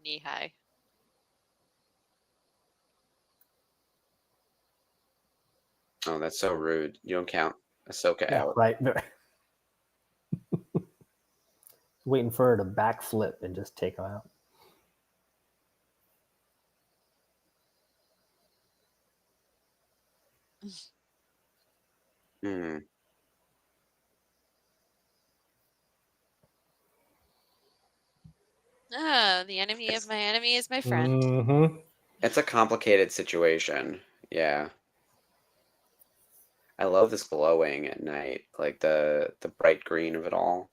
Knee high. Oh, that's so rude. You don't count Ahsoka out. Right. Waiting for her to backflip and just take her out. Oh, the enemy of my enemy is my friend. Mm-hmm. It's a complicated situation. Yeah. I love this glowing at night, like the bright green of it all.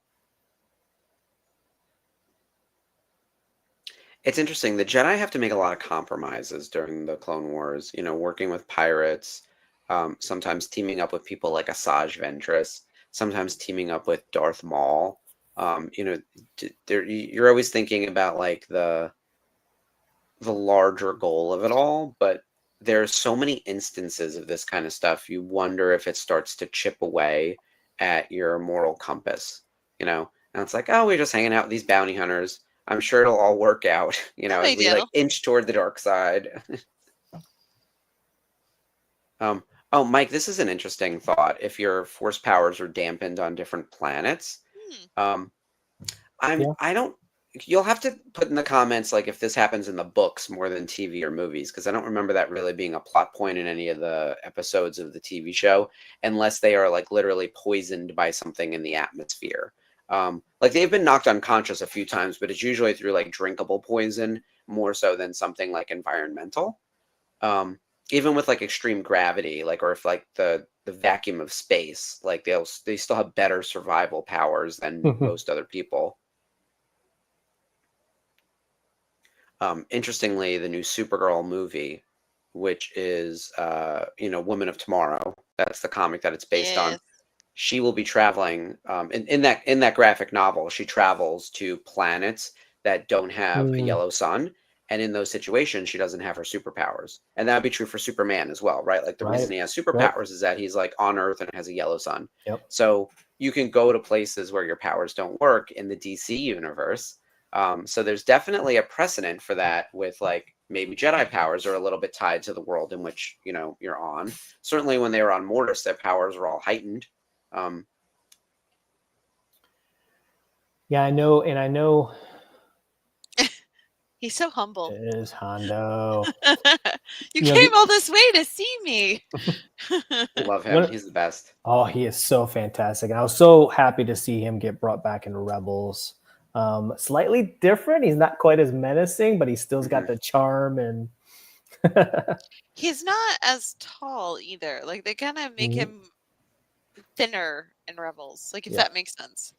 It's interesting. The Jedi have to make a lot of compromises during the Clone Wars, working with pirates, sometimes teaming up with people like Asajj Ventress, sometimes teaming up with Darth Maul. You're always thinking about like the larger goal of it all, but there's so many instances of this kind of stuff. You wonder if it starts to chip away at your moral compass, and it's like, oh, we're just hanging out with these bounty hunters. I'm sure it'll all work out, as we like inch toward the dark side. Oh, Mike, this is an interesting thought. If your force powers are dampened on different planets, I don't you'll have to put in the comments like if this happens in the books more than TV or movies, because I don't remember that really being a plot point in any of the episodes of the TV show, unless they are like literally poisoned by something in the atmosphere. Like they've been knocked unconscious a few times, but it's usually through like drinkable poison more so than something like environmental. Even with like extreme gravity, like, or if like the vacuum of space, like they still have better survival powers than most other people. Interestingly, the new Supergirl movie, which is Woman of Tomorrow, that's the comic that it's based on. She will be traveling in that graphic novel. She travels to planets that don't have a yellow sun, and in those situations, she doesn't have her superpowers. And that would be true for Superman as well, right? Like the reason he has superpowers is that he's like on Earth and has a yellow sun. Yep. So you can go to places where your powers don't work in the DC universe. So there's definitely a precedent for that with like maybe Jedi powers are a little bit tied to the world in which, you're on. Certainly when they were on Mortis, their powers were all heightened. Yeah, I know. He's so humble. It is Hondo. You came all this way to see me. Love him. He's the best. Oh, he is so fantastic. And I was so happy to see him get brought back into Rebels. Slightly different. He's not quite as menacing, but he still's got the charm, and he's not as tall either. Like they kind of make him thinner in Rebels, like if that makes sense.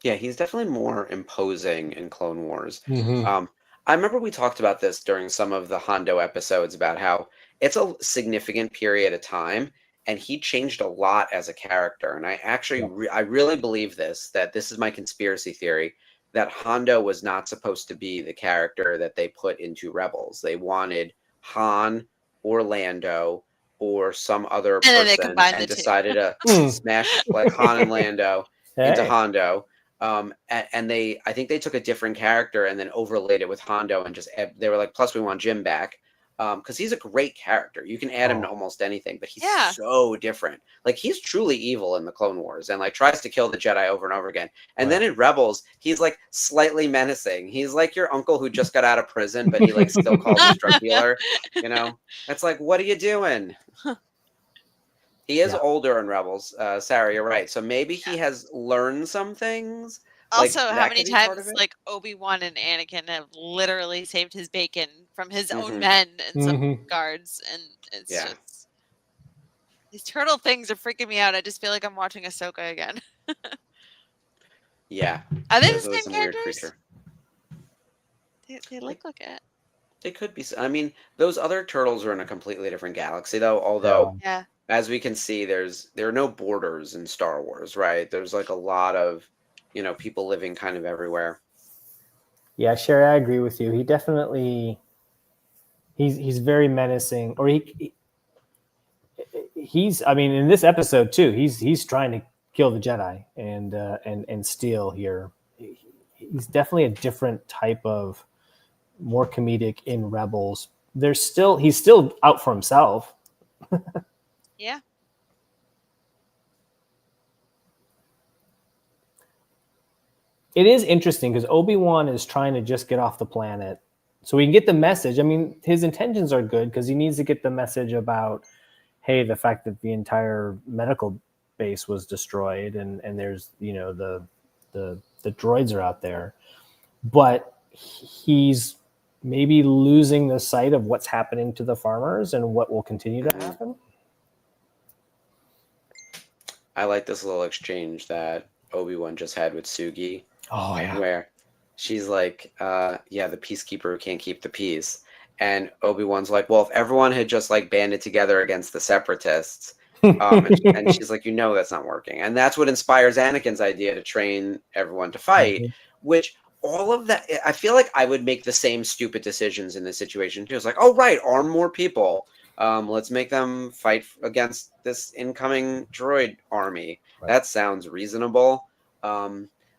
Yeah, he's definitely more imposing in Clone Wars. I remember we talked about this during some of the Hondo episodes about how it's a significant period of time, and he changed a lot as a character. And I actually, I really believe that this is my conspiracy theory, that Hondo was not supposed to be the character that they put into Rebels. They wanted Han or Lando or some other person, and decided to smash like Han and Lando into Hondo. And I think they took a different character and then overlaid it with Hondo, and they were like, plus we want Jim back. Because he's a great character. You can add him to almost anything, but he's so different. Like he's truly evil in the Clone Wars and like tries to kill the Jedi over and over again. And then in Rebels, he's like slightly menacing. He's like your uncle who just got out of prison, but he like still calls his drug dealer. It's like, what are you doing? He is older in Rebels. Sarah, you're right. So maybe he has learned some things. Also, how many times like Obi-Wan and Anakin have literally saved his bacon from his own men and some guards, and it's just these turtle things are freaking me out. I just feel like I'm watching Ahsoka again. Are they the same characters? They look like it. They could be. I mean, those other turtles are in a completely different galaxy, though. Although, as we can see, there are no borders in Star Wars, right? There's like a lot of people living kind of everywhere. Yeah, Sherry, I agree with you. He definitely, he's very menacing, or he's. I mean, in this episode too, he's trying to kill the Jedi and steal here. He's definitely a different type of, more comedic in Rebels. He's still out for himself. Yeah. It is interesting because Obi-Wan is trying to just get off the planet so we can get the message. I mean, his intentions are good because he needs to get the message about, hey, the fact that the entire medical base was destroyed and there's, the droids are out there. But he's maybe losing the sight of what's happening to the farmers and what will continue to happen. I like this little exchange that Obi-Wan just had with Sugi. Oh, yeah. Where she's like, the peacekeeper who can't keep the peace. And Obi-Wan's like, well, if everyone had just like banded together against the separatists, and she's like, that's not working. And that's what inspires Anakin's idea to train everyone to fight, which all of that, I feel like I would make the same stupid decisions in this situation too. It's like, oh, right, arm more people. Let's make them fight against this incoming droid army. Right. That sounds reasonable.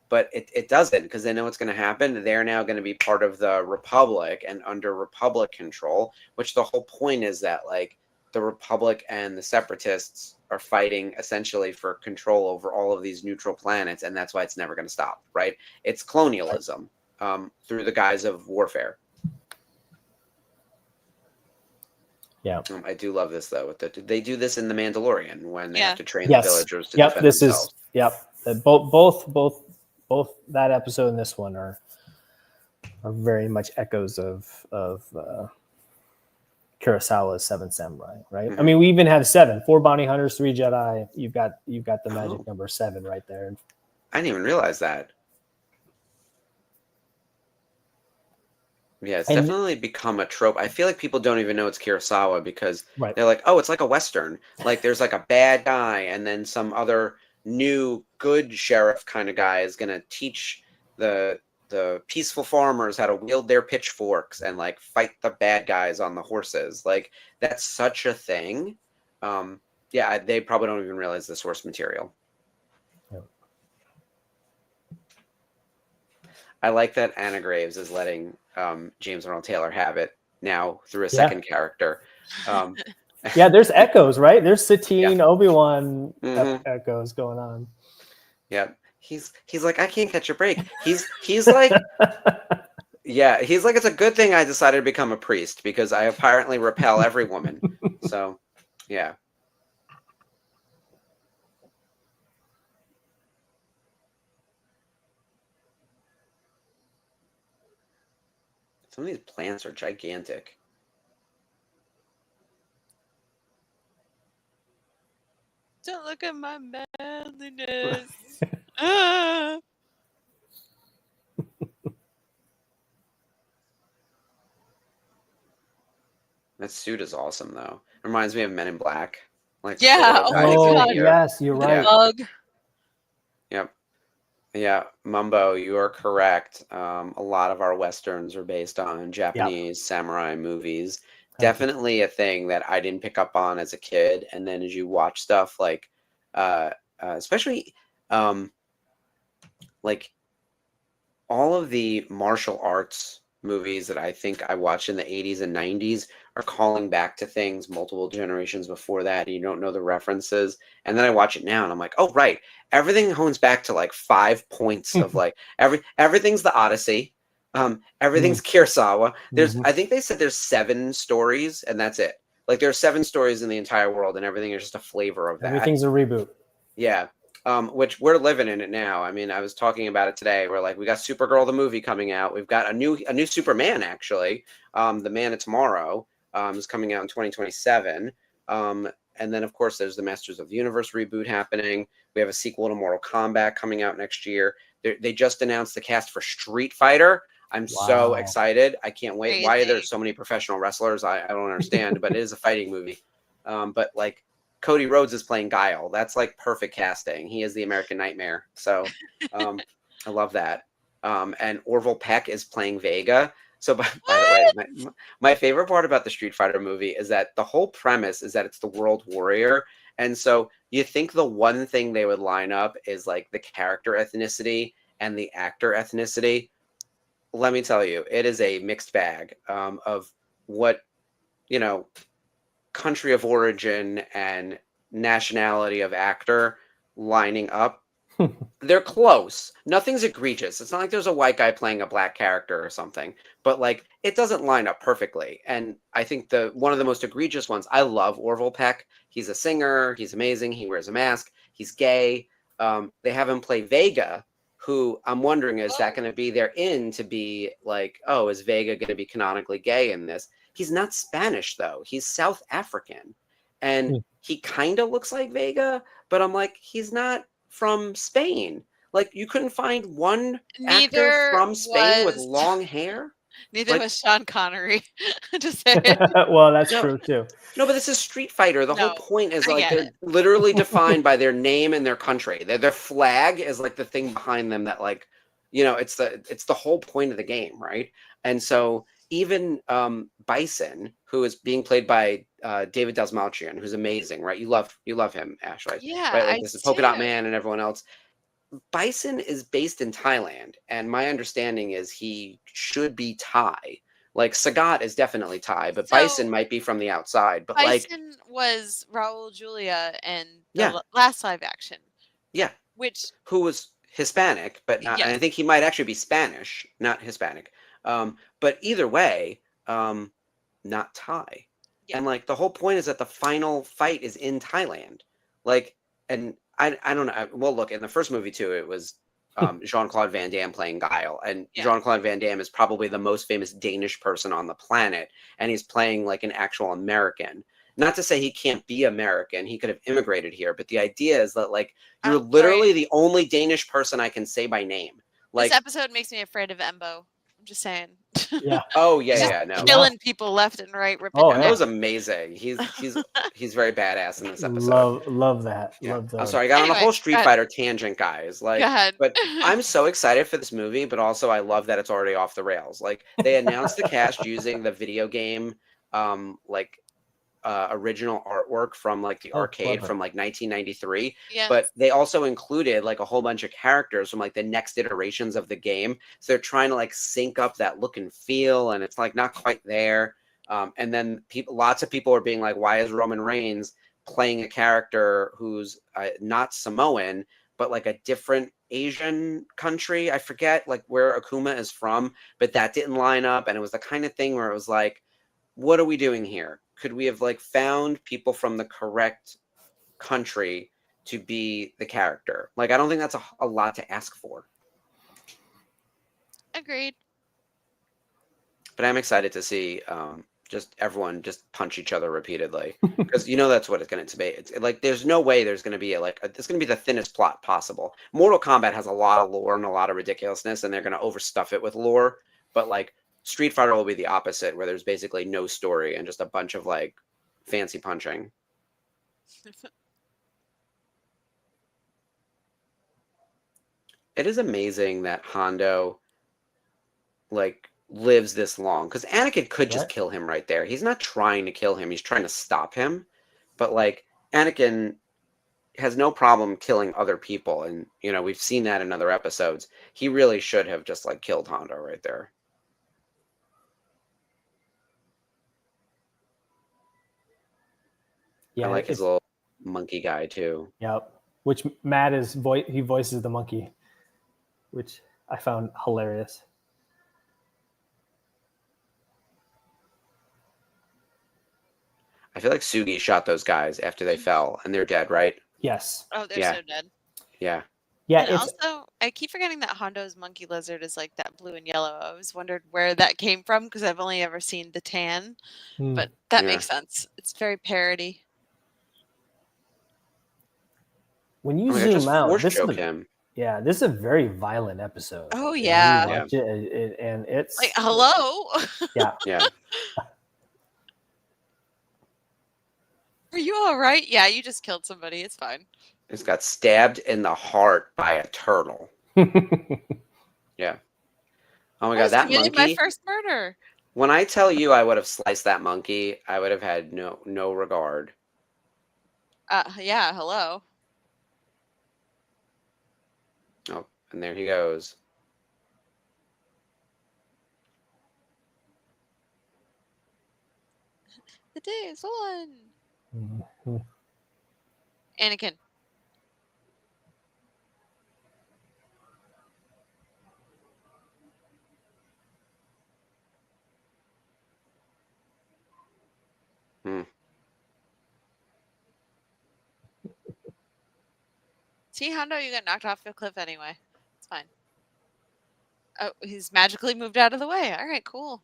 But it doesn't, because they know what's going to happen. They're now going to be part of the Republic and under Republic control, which the whole point is that like the Republic and the Separatists are fighting essentially for control over all of these neutral planets, and that's why it's never going to stop, right? It's colonialism through the guise of warfare. Yeah, I do love this though. They do this in The Mandalorian when they have to train the villagers to defend themselves. Both that episode and this one are very much echoes of Kurosawa's Seven Samurai, right? I mean, we even have 4 bounty hunters, 3 Jedi. You've got the magic number 7 right there. I didn't even realize that. Yeah, it's definitely become a trope. I feel like people don't even know it's Kurosawa because they're like, oh, it's like a Western. Like there's like a bad guy and then some other new good sheriff kind of guy is going to teach the peaceful farmers how to wield their pitchforks and like fight the bad guys on the horses. Like that's such a thing. Yeah, they probably don't even realize the source material. I like that Anna Graves is letting James Arnold Taylor have it now through a second character. Yeah, there's echoes, right? There's Satine, Obi-Wan echoes going on. Yeah, he's like, I can't catch a break. He's like, yeah, he's like, it's a good thing I decided to become a priest because I apparently repel every woman. So, yeah. Some of these plants are gigantic. Don't look at my manliness. That suit is awesome, though. It reminds me of Men in Black. Like, yeah. Oh my God. Yes, you're right. Bug. Yep. Yeah, Mumbo, you are correct. A lot of our Westerns are based on Japanese samurai movies. Definitely a thing that I didn't pick up on as a kid. And then as you watch stuff like, especially like all of the martial arts movies that I think I watched in the 80s and 90s are calling back to things multiple generations before that. And you don't know the references. And then I watch it now and I'm like, oh, right. Everything hones back to like 5 points of like everything's the Odyssey. Everything's Kurosawa. I think they said there's 7 stories and that's it. Like there's 7 stories in the entire world and everything is just a flavor of that. Everything's a reboot. Yeah. Which we're living in it now. I mean, I was talking about it today. We're like, we got Supergirl, the movie coming out. We've got a new Superman, actually. The Man of Tomorrow is coming out in 2027. And then, of course, there's the Masters of the Universe reboot happening. We have a sequel to Mortal Kombat coming out next year. They just announced the cast for Street Fighter. I'm so excited. I can't wait. Crazy. Why are there so many professional wrestlers? I don't understand, but it is a fighting movie. But like, Cody Rhodes is playing Guile. That's like perfect casting. He is the American Nightmare. So I love that. And Orville Peck is playing Vega. So by the way, my favorite part about the Street Fighter movie is that the whole premise is that it's the World Warrior. And so you think the one thing they would line up is like the character ethnicity and the actor ethnicity. Let me tell you, it is a mixed bag of what, you know, country of origin and nationality of actor lining up. They're close. Nothing's egregious. It's not like there's a white guy playing a black character or something, but like it doesn't line up perfectly. And I think one of the most egregious ones, I love Orville Peck. He's a singer. He's amazing. He wears a mask. He's gay. They have him play Vega, who I'm wondering, is that going to be their in to be like, oh, is Vega going to be canonically gay in this? He's not Spanish, though. He's South African. And he kind of looks like Vega, but I'm like, he's not from Spain. Like, you couldn't find one actor from Spain with long hair? Neither was Sean Connery. Just saying. Well, that's true, too. No, but this is Street Fighter. The whole point is like they're literally defined by their name and their country. Their flag is like the thing behind them that, like, you know, it's the whole point of the game, right? And so even Bison, who is being played by David Dastmalchian, who's amazing, right? You love him, Ashlee. Yeah, right? Like this is Polka Dot Man and everyone else. Bison is based in Thailand, and my understanding is he should be Thai. Like Sagat is definitely Thai, but Bison might be from the outside. But Bison was Raul Julia in the Yeah. last live action. Yeah. Who was Hispanic, but not, yes. and I think he might actually be Spanish, not Hispanic. But either way, not Thai. Yeah. And like the whole point is that the final fight is in Thailand. Like, and I don't know. Well, look, in the first movie too, it was Jean-Claude Van Damme playing Guile, and Jean-Claude Van Damme is probably the most famous Danish person on the planet, and he's playing like an actual American. Not to say he can't be American, he could have immigrated here, but the idea is that like you're literally the only Danish person I can say by name. Like, this episode makes me afraid of Embo. I'm just saying. Yeah. Oh yeah, no. Killing people left and right. Ripping Embo's amazing. He's very badass in this episode. Love that. Yeah. Love that. I'm sorry, I got on a whole Street Fighter tangent, guys. Like, go ahead. But I'm so excited for this movie, but also I love that it's already off the rails. Like they announced the cast using the video game, original artwork from like the arcade from like 1993. Yes. But they also included like a whole bunch of characters from like the next iterations of the game. So they're trying to like sync up that look and feel, and it's like not quite there. And then lots of people are being like, why is Roman Reigns playing a character who's not Samoan, but like a different Asian country? I forget like where Akuma is from, but that didn't line up. And it was the kind of thing where it was like, what are we doing here? Could we have like found people from the correct country to be the character? Like, I don't think that's a lot to ask for. Agreed. But I'm excited to see just everyone just punch each other repeatedly, because you know that's what it's going to be. It's like there's no way there's going to be it's going to be the thinnest plot possible. Mortal Kombat has a lot of lore and a lot of ridiculousness, and they're going to overstuff it with lore. But like Street Fighter will be the opposite, where there's basically no story and just a bunch of like fancy punching. It is amazing that Hondo like lives this long, because Anakin could just kill him right there. He's not trying to kill him, he's trying to stop him. But like Anakin has no problem killing other people, and you know, we've seen that in other episodes. He really should have just like killed Hondo right there. Yeah, I like his little monkey guy too. Yep. Which Matt he voices the monkey, which I found hilarious. I feel like Sugi shot those guys after they fell, and they're dead, right? Yes. Oh, they're so dead. Yeah. Yeah. And also, I keep forgetting that Hondo's monkey lizard is like that blue and yellow. I always wondered where that came from, because I've only ever seen the tan, but that makes sense. It's very parody. When you zoom out, this is a very violent episode. Oh yeah. And it's like, hello. Yeah. Yeah. Are you all right? Yeah, you just killed somebody. It's fine. It's got stabbed in the heart by a turtle. Yeah. Oh my god, that monkey! My first murder. When I tell you I would have sliced that monkey, I would have had no regard. Yeah. Hello. Oh, and there he goes. The day is on. Mm-hmm. Anakin. See, Hondo, you got knocked off the cliff anyway. It's fine. Oh, he's magically moved out of the way. All right, cool.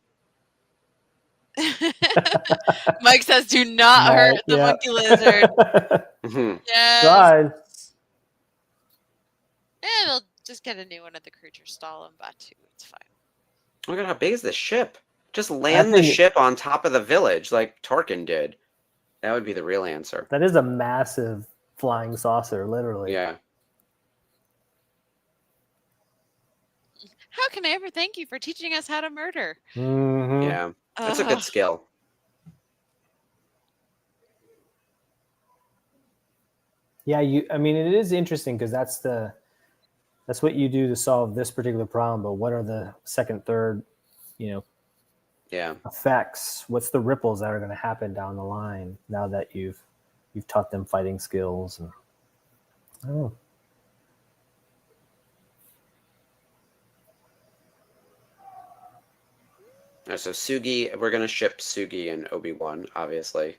Mike says, "Do not hurt the monkey lizard." Yes. Try. And they'll just get a new one at the creature stall in Batu. It's fine. Look at how big is this ship. Just land the ship on top of the village like Tarkin did. That would be the real answer. That is a massive flying saucer, literally. Yeah. How can I ever thank you for teaching us how to murder? Mm-hmm. Yeah. That's a good skill. Yeah, I mean, it is interesting because that's what you do to solve this particular problem. But what are the second, third, effects? What's the ripples that are going to happen down the line now that you've taught them fighting skills? And I don't know. So Sugi, we're going to ship Sugi and Obi-Wan, obviously.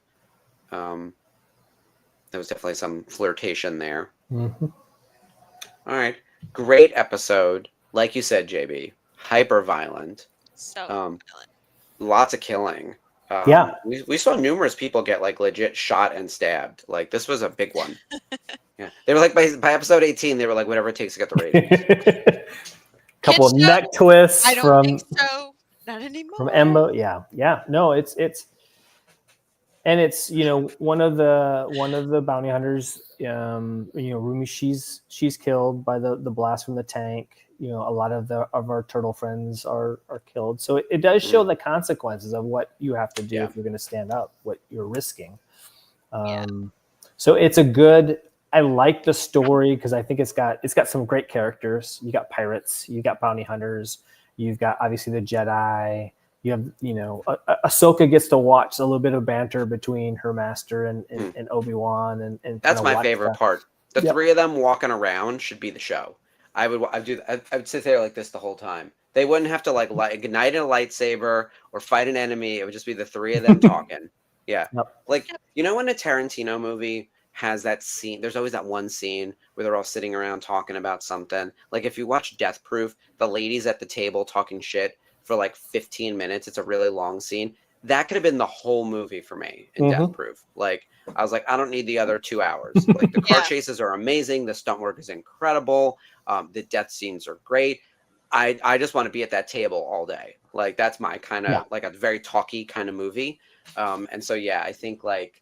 There was definitely some flirtation there. Mm-hmm. All right. Great episode. Like you said, JB, hyper violent. So violent. Lots of killing. We saw numerous people get like legit shot and stabbed. Like this was a big one. Yeah. They were like by episode 18, they were like, whatever it takes to get the ratings. Couple of neck twists I don't think so. Not anymore. From Embo. Yeah. No, it's and it's, you know, one of the bounty hunters, you know, Rumi, she's killed by the blast from the tank. You know, a lot of our turtle friends are killed. So it does show the consequences of what you have to do if you're going to stand up, what you're risking. So it's a good. I like the story because I think it's got some great characters. You got pirates, you got bounty hunters, you've got obviously the Jedi. You have, you know, Ahsoka gets to watch a little bit of banter between her master and Obi-Wan, and that's my favorite part. The three of them walking around should be the show. I would sit there like this the whole time. They wouldn't have to like ignite a lightsaber or fight an enemy. It would just be the three of them talking. Yeah. Like, you know, when a Tarantino movie has that scene, there's always that one scene where they're all sitting around talking about something. Like if you watch Death Proof, the ladies at the table talking shit for like 15 minutes. It's a really long scene. That could have been the whole movie for me in Death Proof. Like, I was like, I don't need the other 2 hours. Like, the car chases are amazing. The stunt work is incredible. The death scenes are great. I just want to be at that table all day. Like, that's my kind of, like a very talky kind of movie. And so, I think like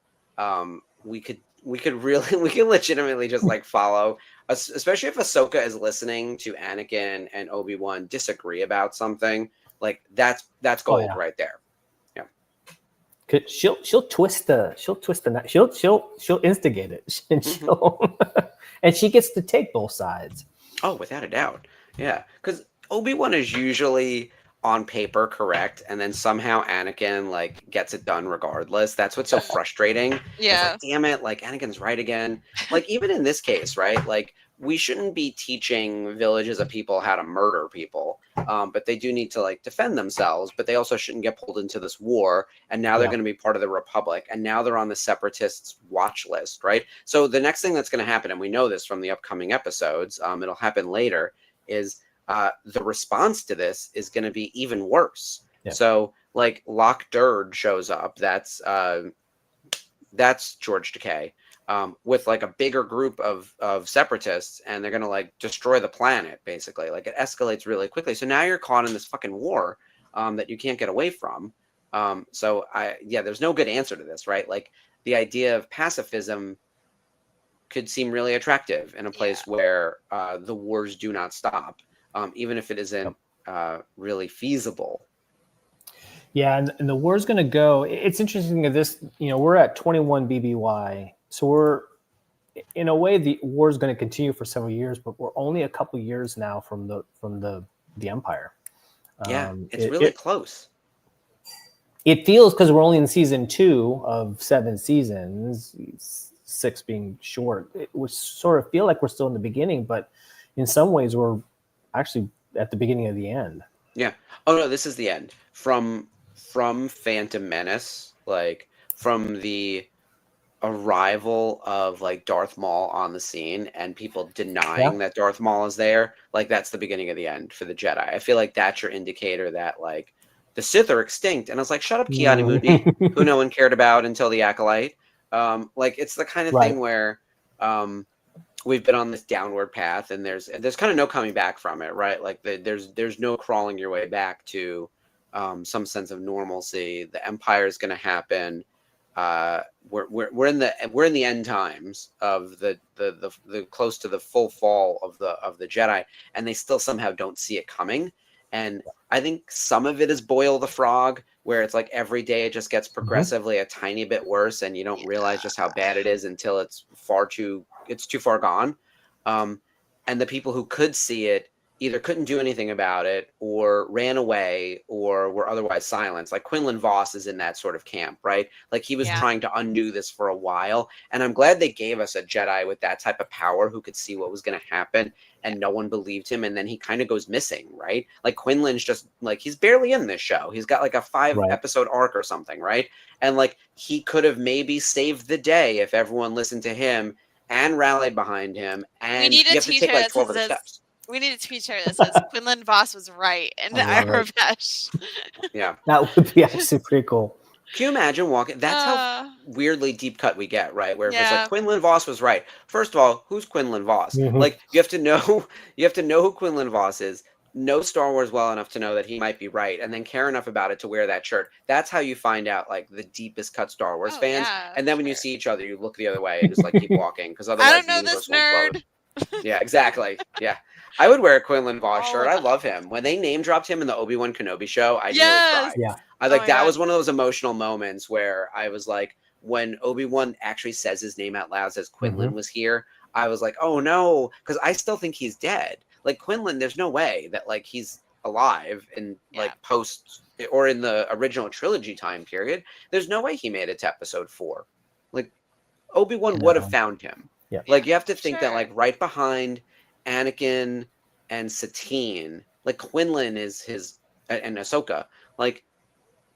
we could legitimately just like follow, especially if Ahsoka is listening to Anakin and Obi-Wan disagree about something. Like that's gold right there. Yeah. She'll twist the she'll instigate it, and and she gets to take both sides. Oh, without a doubt. Yeah, because Obi-Wan is usually on paper correct, and then somehow Anakin like gets it done regardless. That's what's so frustrating. Yeah. It's like, damn it, like Anakin's right again. Like even in this case, right? Like we shouldn't be teaching villages of people how to murder people, but they do need to like defend themselves. But they also shouldn't get pulled into this war. And now they're going to be part of the Republic, and now they're on the Separatists' watch list, right? So the next thing that's going to happen, and we know this from the upcoming episodes, it'll happen later, is the response to this is going to be even worse. Yeah. So like Lock Durd shows up. That's George Takei. With like a bigger group of separatists, and they're gonna like destroy the planet basically. Like it escalates really quickly. So now you're caught in this fucking war that you can't get away from. So there's no good answer to this, right? Like the idea of pacifism could seem really attractive in a place where the wars do not stop, even if it isn't really feasible. Yeah, and the war's going to go. It's interesting that this, you know, we're at 21 BBY. So we're, in a way, the war is going to continue for several years, but we're only a couple years now from the Empire. Yeah, it's really close. It feels, because we're only in season 2 of 7 seasons, 6 being short. It would sort of feel like we're still in the beginning, but in some ways we're actually at the beginning of the end. Yeah. Oh no, this is the end. From Phantom Menace, like from the arrival of like Darth Maul on the scene and people denying that Darth Maul is there, like that's the beginning of the end for the Jedi. I feel like that's your indicator that like the Sith are extinct. And I was like, shut up, Ki-Adi-Mundi, who no one cared about until the Acolyte. Like it's the kind of thing where we've been on this downward path, and there's kind of no coming back from it, right? Like there's no crawling your way back to some sense of normalcy. The Empire is going to happen. We're in the end times of the close to the full fall of the Jedi, and they still somehow don't see it coming. And I think some of it is Boil the Frog, where it's like every day it just gets progressively a tiny bit worse, and you don't realize just how bad it is until it's too far gone. And the people who could see it either couldn't do anything about it or ran away or were otherwise silenced. Like Quinlan Vos is in that sort of camp, right? Like he was trying to undo this for a while. And I'm glad they gave us a Jedi with that type of power who could see what was going to happen, and no one believed him. And then he kind of goes missing, right? Like Quinlan's just like, he's barely in this show. He's got like a 5-episode arc or something, right? And like he could have maybe saved the day if everyone listened to him and rallied behind him. And you have to take like 12 other steps. We need a t-shirt that says Quinlan Vos was right and Ira Vesh. Yeah. That would be actually pretty cool. Can you imagine walking? That's how weirdly deep cut we get, right? Where if it's like Quinlan Vos was right. First of all, who's Quinlan Vos? Like you have to know who Quinlan Vos is, know Star Wars well enough to know that he might be right, and then care enough about it to wear that shirt. That's how you find out like the deepest cut Star Wars fans. And then when you see each other, you look the other way and just like keep walking, because otherwise I don't know this nerd. Yeah, exactly. Yeah. I would wear a Quinlan Vos shirt. I love him. When they name dropped him in the Obi-Wan Kenobi show, I nearly cried. Yeah. I like that was one of those emotional moments where I was like, when Obi-Wan actually says his name out loud, says Quinlan was here, I was like, oh no, because I still think he's dead. Like Quinlan, there's no way that like he's alive in like post or in the original trilogy time period. There's no way he made it to episode 4. Like Obi-Wan would have found him. Yeah. Like you have to think that like right behind Anakin and Satine, like Quinlan is his, and Ahsoka, like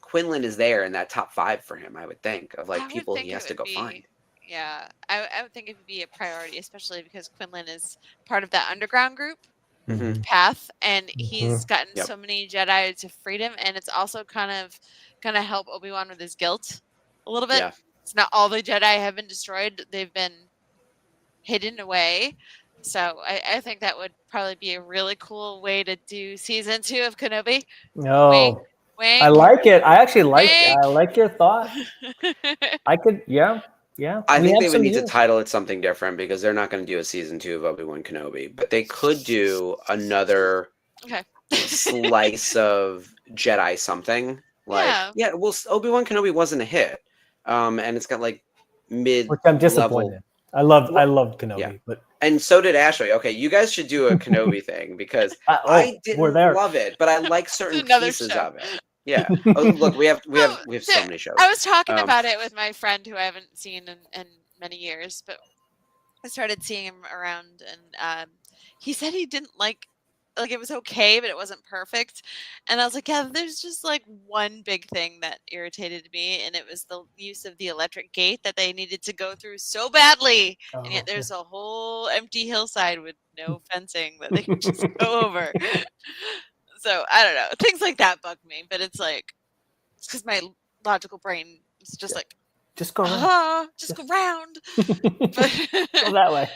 Quinlan is there in that top 5 for him, I would think, of like people he has to go find. Yeah, I would think it would be a priority, especially because Quinlan is part of that underground group path, and he's gotten so many Jedi to freedom, and it's also kind of gonna help Obi-Wan with his guilt a little bit. It's not all the Jedi have been destroyed; they've been hidden away. So I think that would probably be a really cool way to do season 2 of Kenobi. Oh, wink. I like it. I actually like your thought. I could, yeah. I think they would need to title it something different, because they're not going to do a season 2 of Obi-Wan Kenobi, but they could do another slice of Jedi something. Like, well, Obi-Wan Kenobi wasn't a hit, and it's got like mid. Which I'm disappointed. I loved Kenobi, but and so did Ashlee. Okay, you guys should do a Kenobi thing, because I didn't love it, but I like certain pieces of it. Yeah. Oh, look, we have so many shows. I was talking about it with my friend who I haven't seen in many years, but I started seeing him around, and he said he didn't like it was okay, but it wasn't perfect. And I was like, yeah, there's just like one big thing that irritated me, and it was the use of the electric gate that they needed to go through so badly. And yet there's a whole empty hillside with no fencing that they can just go over. So I don't know. Things like that bug me, but it's like, it's because my logical brain is just like, just go around. Just go round. Go that way.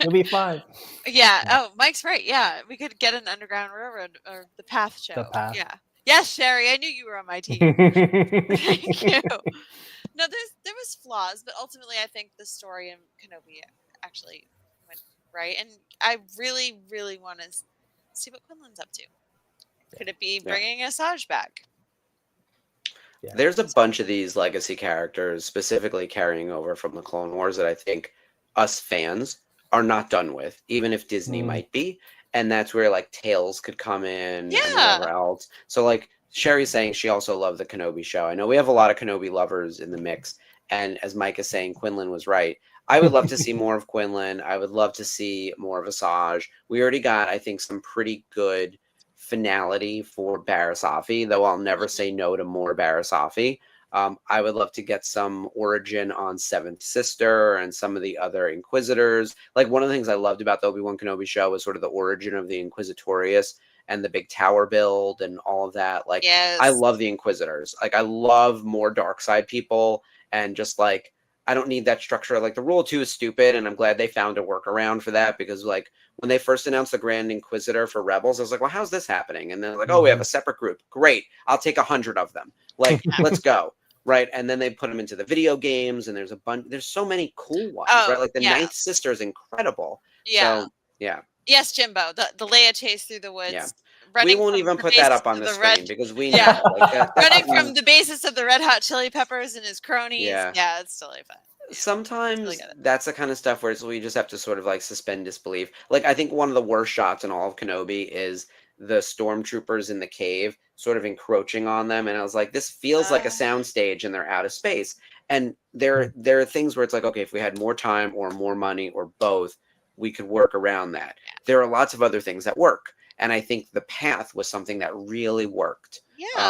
You'll be fine. Yeah. Oh, Mike's right. Yeah. We could get an Underground Railroad or the Path show. The Path. Yeah. Yes, Sherry. I knew you were on my team. Thank you. No, there was flaws, but ultimately I think the story in Kenobi actually went right. And I really, really want to see what Quinlan's up to. Could it be bringing Asajj back? Yeah. There's a bunch of these legacy characters specifically carrying over from the Clone Wars that I think us fans are not done with, even if Disney might be. And that's where like Tales could come in and whatever else. So like Sherry's saying she also loved the Kenobi show. I know we have a lot of Kenobi lovers in the mix. And as Mike is saying, Quinlan was right. I would love to see more of Quinlan. I would love to see more of Asajj. We already got, I think, some pretty good finality for Barriss Offee, though I'll never say no to more Barriss Offee. I would love to get some origin on Seventh Sister and some of the other Inquisitors. Like one of the things I loved about the Obi-Wan Kenobi show was sort of the origin of the Inquisitorius and the big tower build and all of that. Like, I love the Inquisitors. Like, I love more dark side people, and just like, I don't need that structure. Like, the Rule 2 is stupid, and I'm glad they found a workaround for that, because like when they first announced the Grand Inquisitor for Rebels, I was like, well, how's this happening? And then like, oh, we have a separate group. Great. I'll take 100 of them. Like, let's go. Right. And then they put them into the video games, and there's a bunch. There's so many cool ones. Right. Like the Ninth Sister is incredible. Yeah. So, yeah. Yes, Jimbo. The Leia chase through the woods. Yeah. We won't even put that up on the screen because we know. Yeah. Like running from the basis of the Red Hot Chili Peppers and his cronies. Yeah, it's totally fun. sometimes that's the kind of stuff where we just have to sort of like suspend disbelief. Like, I think one of the worst shots in all of Kenobi is the stormtroopers in the cave sort of encroaching on them, and I was like, this feels like a soundstage and they're out of space. And there are things where it's like, okay, if we had more time or more money or both, we could work around that. There are lots of other things that work, and I think the path was something that really worked.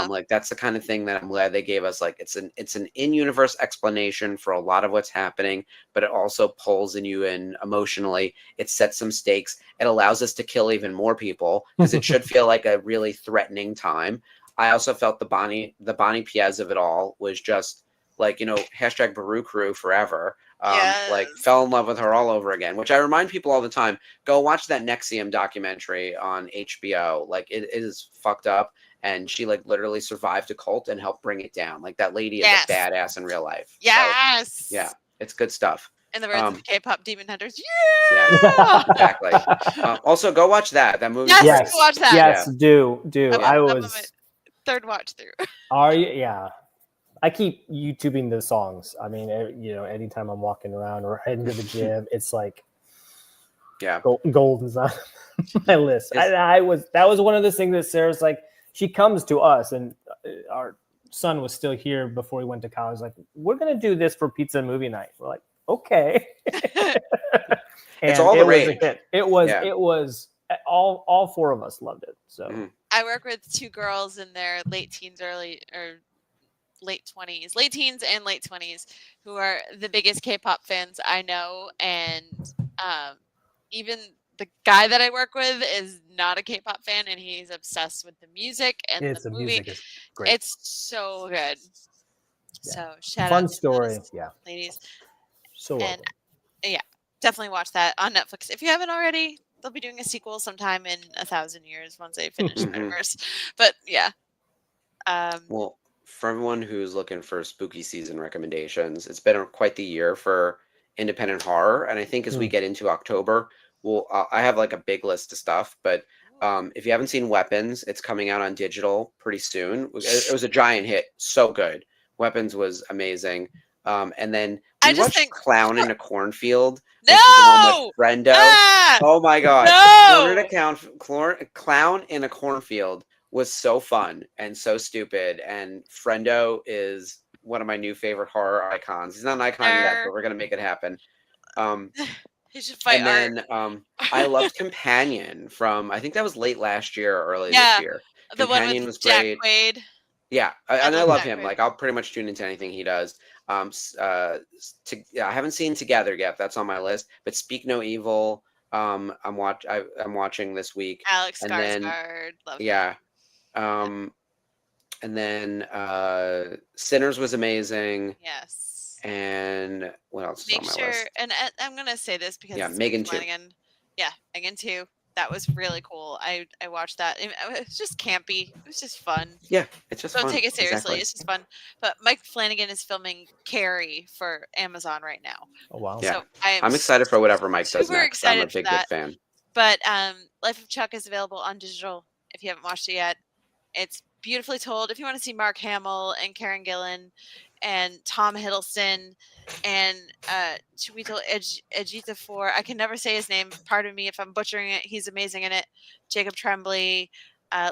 Like, that's the kind of thing that I'm glad they gave us. Like, it's an in-universe explanation for a lot of what's happening, but it also pulls you in emotionally. It sets some stakes. It allows us to kill even more people because it should feel like a really threatening time. I also felt the Bonnie Piez of it all was just like, hashtag Baru Crew forever. Like, fell in love with her all over again, which I remind people all the time. Go watch that Nexium documentary on HBO. Like, it is fucked up. And she like literally survived a cult and helped bring it down. Like, that lady is a badass in real life. Yes. So, yeah, it's good stuff. In the words of the K-pop Demon Hunters. Yeah, exactly. Also, go watch that movie. Yes, go watch that. Yes, do. I was my third watch through. Are you? Yeah. I keep YouTubing the songs. I mean, anytime I'm walking around or heading to the gym, it's like, Golden's on my list. That was one of those things that Sarah's like, she comes to us, and our son was still here before he went to college. Like, we're going to do this for pizza movie night. We're like, okay. It's all the rage. It was all four of us loved it. So I work with two girls in their late teens and late 20s, who are the biggest K-pop fans I know, and even the guy that I work with is not a K-pop fan, and he's obsessed with the music and the movie. Music is great. It's so good. Yeah. So shout out to story, ladies. So well done. Definitely watch that on Netflix if you haven't already. They'll be doing a sequel sometime in 1,000 years once they finish Spider-Verse. But well, for everyone who's looking for spooky season recommendations, it's been quite the year for independent horror, and I think as we get into October, I have like a big list of stuff, but if you haven't seen Weapons, it's coming out on digital pretty soon. It was a giant hit. So good. Weapons was amazing. And then I just think Clown in a Cornfield. No! The one with Brendo. Ah! Oh my God. No! Clown in a Cornfield was so fun and so stupid. And Frendo is one of my new favorite horror icons. He's not an icon yet, but we're going to make it happen. He should fight and then I loved Companion from, I think that was late last year or early this year. The Companion one with Jack Quaid. Yeah, and I love him. Like, I'll pretty much tune into anything he does. I haven't seen Together yet. That's on my list. But Speak No Evil, I'm watching this week. Alex Skarsgård. Love him. And then Sinners was amazing. Yes. And what else is on my list? And I'm gonna say this because Megan 2. Megan 2. That was really cool. I watched that. It was just campy. It was just fun. Yeah, it's just fun. Don't take it seriously. Exactly. It's just fun. But Mike Flanagan is filming Carrie for Amazon right now. Oh wow! Yeah, so I'm excited for whatever Mike does next. Excited I'm a big fan. But Life of Chuck is available on digital if you haven't watched it yet. It's beautifully told. If you want to see Mark Hamill and Karen Gillan and Tom Hiddleston and Chiwetel Ejiofor, I can never say his name. Pardon me if I'm butchering it. He's amazing in it. Jacob Tremblay,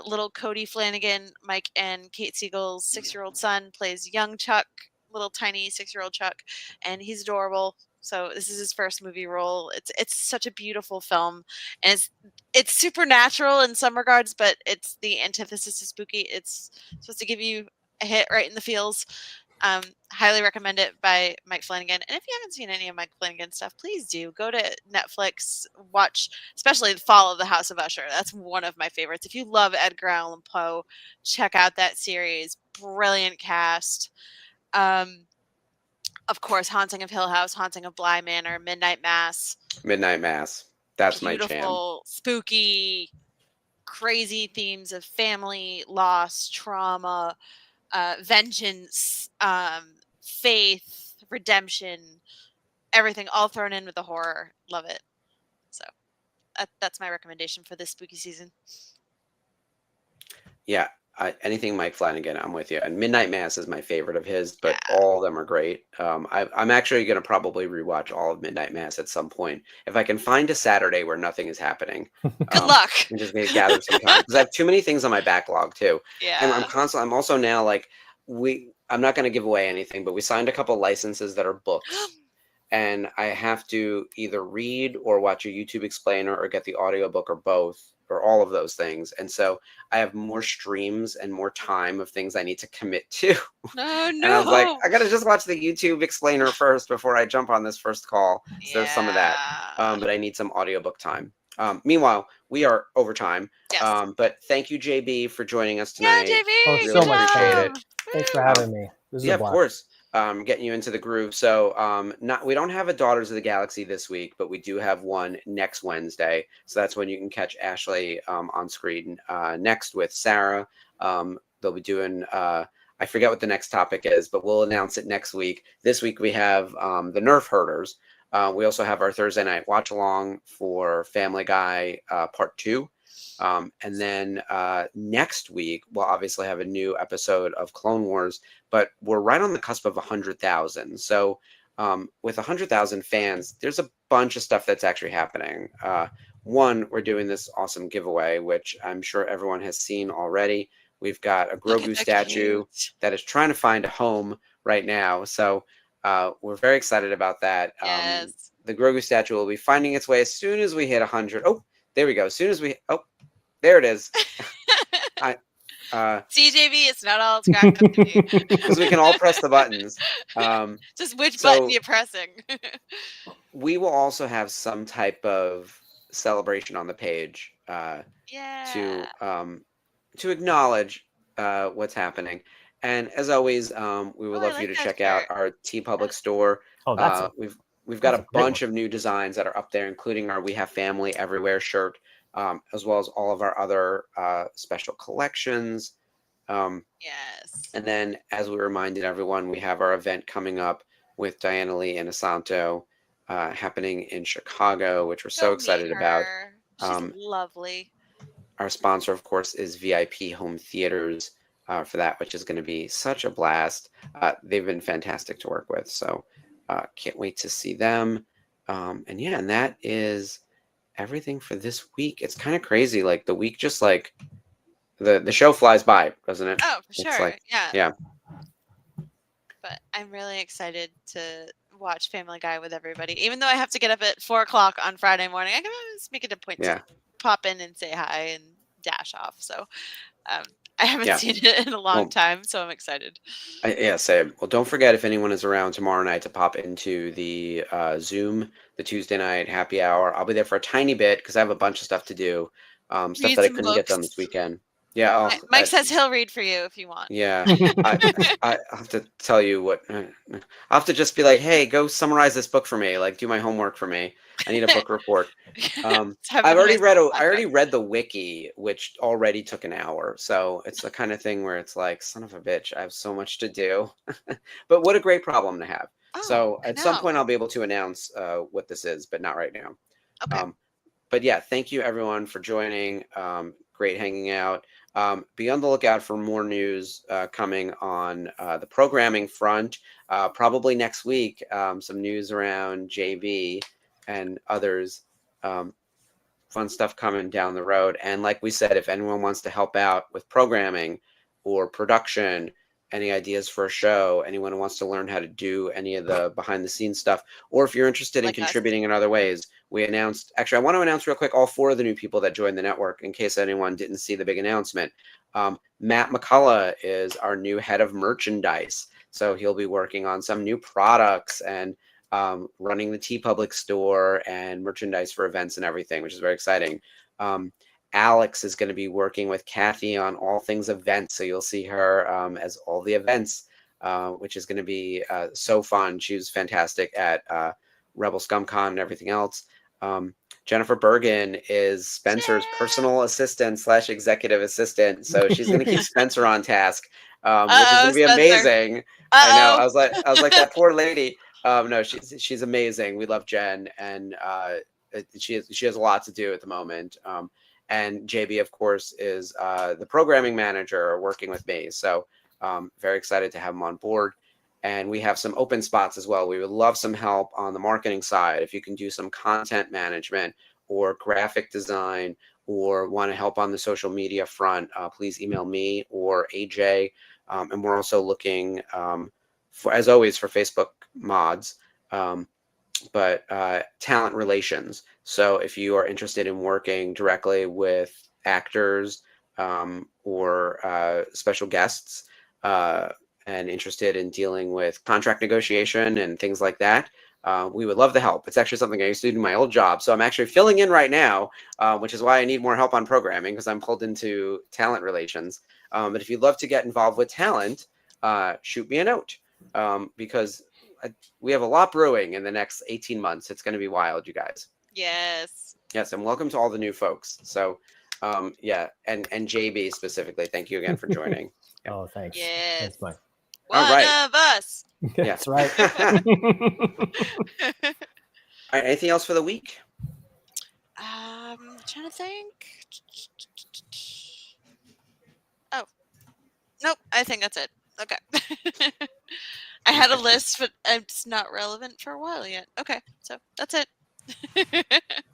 little Cody Flanagan, Mike and Kate Siegel's 6-year-old son plays young Chuck, little tiny 6-year-old Chuck, and he's adorable. So this is his first movie role. It's such a beautiful film, and it's supernatural in some regards, but it's the antithesis to spooky. It's supposed to give you a hit right in the feels. Highly recommend it by Mike Flanagan. And if you haven't seen any of Mike Flanagan stuff, please do go to Netflix, watch, especially The Fall of the House of Usher. That's one of my favorites. If you love Edgar Allan Poe, check out that series. Brilliant cast. Of course, Haunting of Hill House, Haunting of Bly Manor, Midnight Mass. Midnight Mass. That's my jam. Beautiful, spooky, crazy themes of family, loss, trauma, vengeance, faith, redemption, everything all thrown in with the horror. Love it. So that's my recommendation for this spooky season. Yeah. anything Mike Flanagan, I'm with you. And Midnight Mass is my favorite of his, but all of them are great. I'm actually going to probably rewatch all of Midnight Mass at some point. If I can find a Saturday where nothing is happening. Good luck. I'm just going to gather some time because I have too many things on my backlog too. Yeah. And I'm also now like, I'm not going to give away anything, but we signed a couple licenses that are books. And I have to either read or watch a YouTube explainer or get the audiobook or both or all of those things. And so I have more streams and more time of things I need to commit to. No. And I was like, I got to just watch the YouTube explainer first before I jump on this first call. So there's some of that. But I need some audiobook time. Meanwhile, we are over time. Yes. But thank you, JB, for joining us tonight. Yeah, JB. Oh, Really so much appreciate fun. it. Thanks for having me. This is a Of blast. course. Getting you into the groove. So we don't have a Daughters of the Galaxy this week, but we do have one next Wednesday. So that's when you can catch Ashlee on screen next with Sarah. They'll be doing I forget what the next topic is, but we'll announce it next week. This week we have the Nerf Herders. We also have our Thursday night watch along for Family Guy Part 2. And then next week, we'll obviously have a new episode of Clone Wars, but we're right on the cusp of 100,000. So with 100,000 fans, there's a bunch of stuff that's actually happening. One, we're doing this awesome giveaway, which I'm sure everyone has seen already. We've got a Grogu statue that is trying to find a home right now. So we're very excited about that. Yes. The Grogu statue will be finding its way as soon as we hit 100. Oh, there we go. As soon as we, there it is. CJB, it's not all it's cracked up to be. Because we can all press the buttons. Just which button you're pressing. We will also have some type of celebration on the page to acknowledge what's happening. And as always, we would love for you to check out our TeePublic store. We've got a bunch of new designs that are up there, including our We Have Family Everywhere shirt. As well as all of our other special collections. Yes. And then, as we reminded everyone, we have our event coming up with Diana Lee and Asanto happening in Chicago, which we're so excited about. She's lovely. Our sponsor, of course, is VIP Home Theaters for that, which is going to be such a blast. They've been fantastic to work with, so can't wait to see them. And that is everything for this week. It's kind of crazy. Like the week just like the show flies by, doesn't it? Oh, for sure. Like, yeah. But I'm really excited to watch Family Guy with everybody. Even though I have to get up at 4 o'clock on Friday morning, I can always make it a point to pop in and say hi and dash off. So I haven't seen it in a long time, so I'm excited. Same. Well, don't forget, if anyone is around tomorrow night, to pop into the Zoom, the Tuesday night happy hour. I'll be there for a tiny bit because I have a bunch of stuff to do, stuff that I couldn't get done this weekend. Yeah, Mike says he'll read for you if you want. Yeah, I have to tell you what. I have to just be like, hey, go summarize this book for me. Like, do my homework for me. I need a book report. I already read the wiki, which already took an hour. So it's the kind of thing where it's like, son of a bitch, I have so much to do. But what a great problem to have. So at some point, I'll be able to announce what this is, but not right now. Okay. But yeah, thank you everyone for joining. Great hanging out. Be on the lookout for more news coming on the programming front. Probably next week, some news around JB and others. Fun stuff coming down the road. And like we said, if anyone wants to help out with programming or production, any ideas for a show, anyone who wants to learn how to do any of the behind the scenes stuff, or if you're interested in contributing in other ways, we announced, actually, I want to announce real quick all 4 of the new people that joined the network in case anyone didn't see the big announcement. Matt McCullough is our new head of merchandise. So he'll be working on some new products and running the TeePublic store and merchandise for events and everything, which is very exciting. Alex is going to be working with Kathy on all things events. So you'll see her as all the events, which is going to be so fun. She was fantastic at Rebel ScumCon and everything else. Jennifer Bergen is Spencer's personal assistant / executive assistant. So she's going to keep Spencer on task, which is going to be amazing. I know. I was like that poor lady. No, she's amazing. We love Jen, and she has a lot to do at the moment. And JB, of course, is the programming manager working with me. So very excited to have him on board. And we have some open spots as well. We would love some help on the marketing side. If you can do some content management or graphic design or want to help on the social media front, please email me or AJ. And we're also looking, for, as always, for Facebook mods, but talent relations. So if you are interested in working directly with actors or special guests, and interested in dealing with contract negotiation and things like that, we would love the help. It's actually something I used to do in my old job. So I'm actually filling in right now, which is why I need more help on programming, because I'm pulled into talent relations. But if you'd love to get involved with talent, shoot me a note, because we have a lot brewing in the next 18 months. It's going to be wild, you guys. Yes. Yes, and welcome to all the new folks. So yeah, and JB specifically, thank you again for joining. Yeah. Oh, thanks. Yes. Thanks, Mike. One of us. That's right. All right, anything else for the week? Trying to think. Oh, nope. I think that's it. Okay. I had a list, but it's not relevant for a while yet. Okay, so that's it.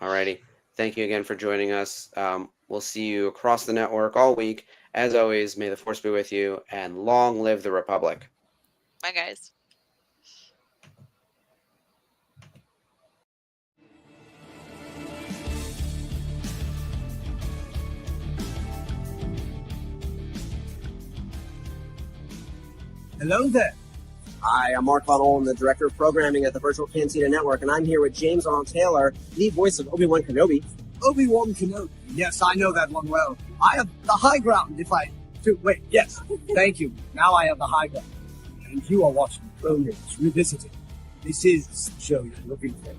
All righty. Thank you again for joining us. We'll see you across the network all week. As always, may the force be with you, and long live the Republic. Bye, guys. Hello there. Hi, I'm Mark Buttle. I'm the Director of Programming at the Virtual Cantina Network, and I'm here with James Arnold Taylor, the voice of Obi-Wan Kenobi. Obi-Wan Kenobi. Yes, I know that one well. I have the high ground if I do. Wait, yes. Thank you. Now I have the high ground. And you are watching Clone Wars Revisited. This is the show you're looking for.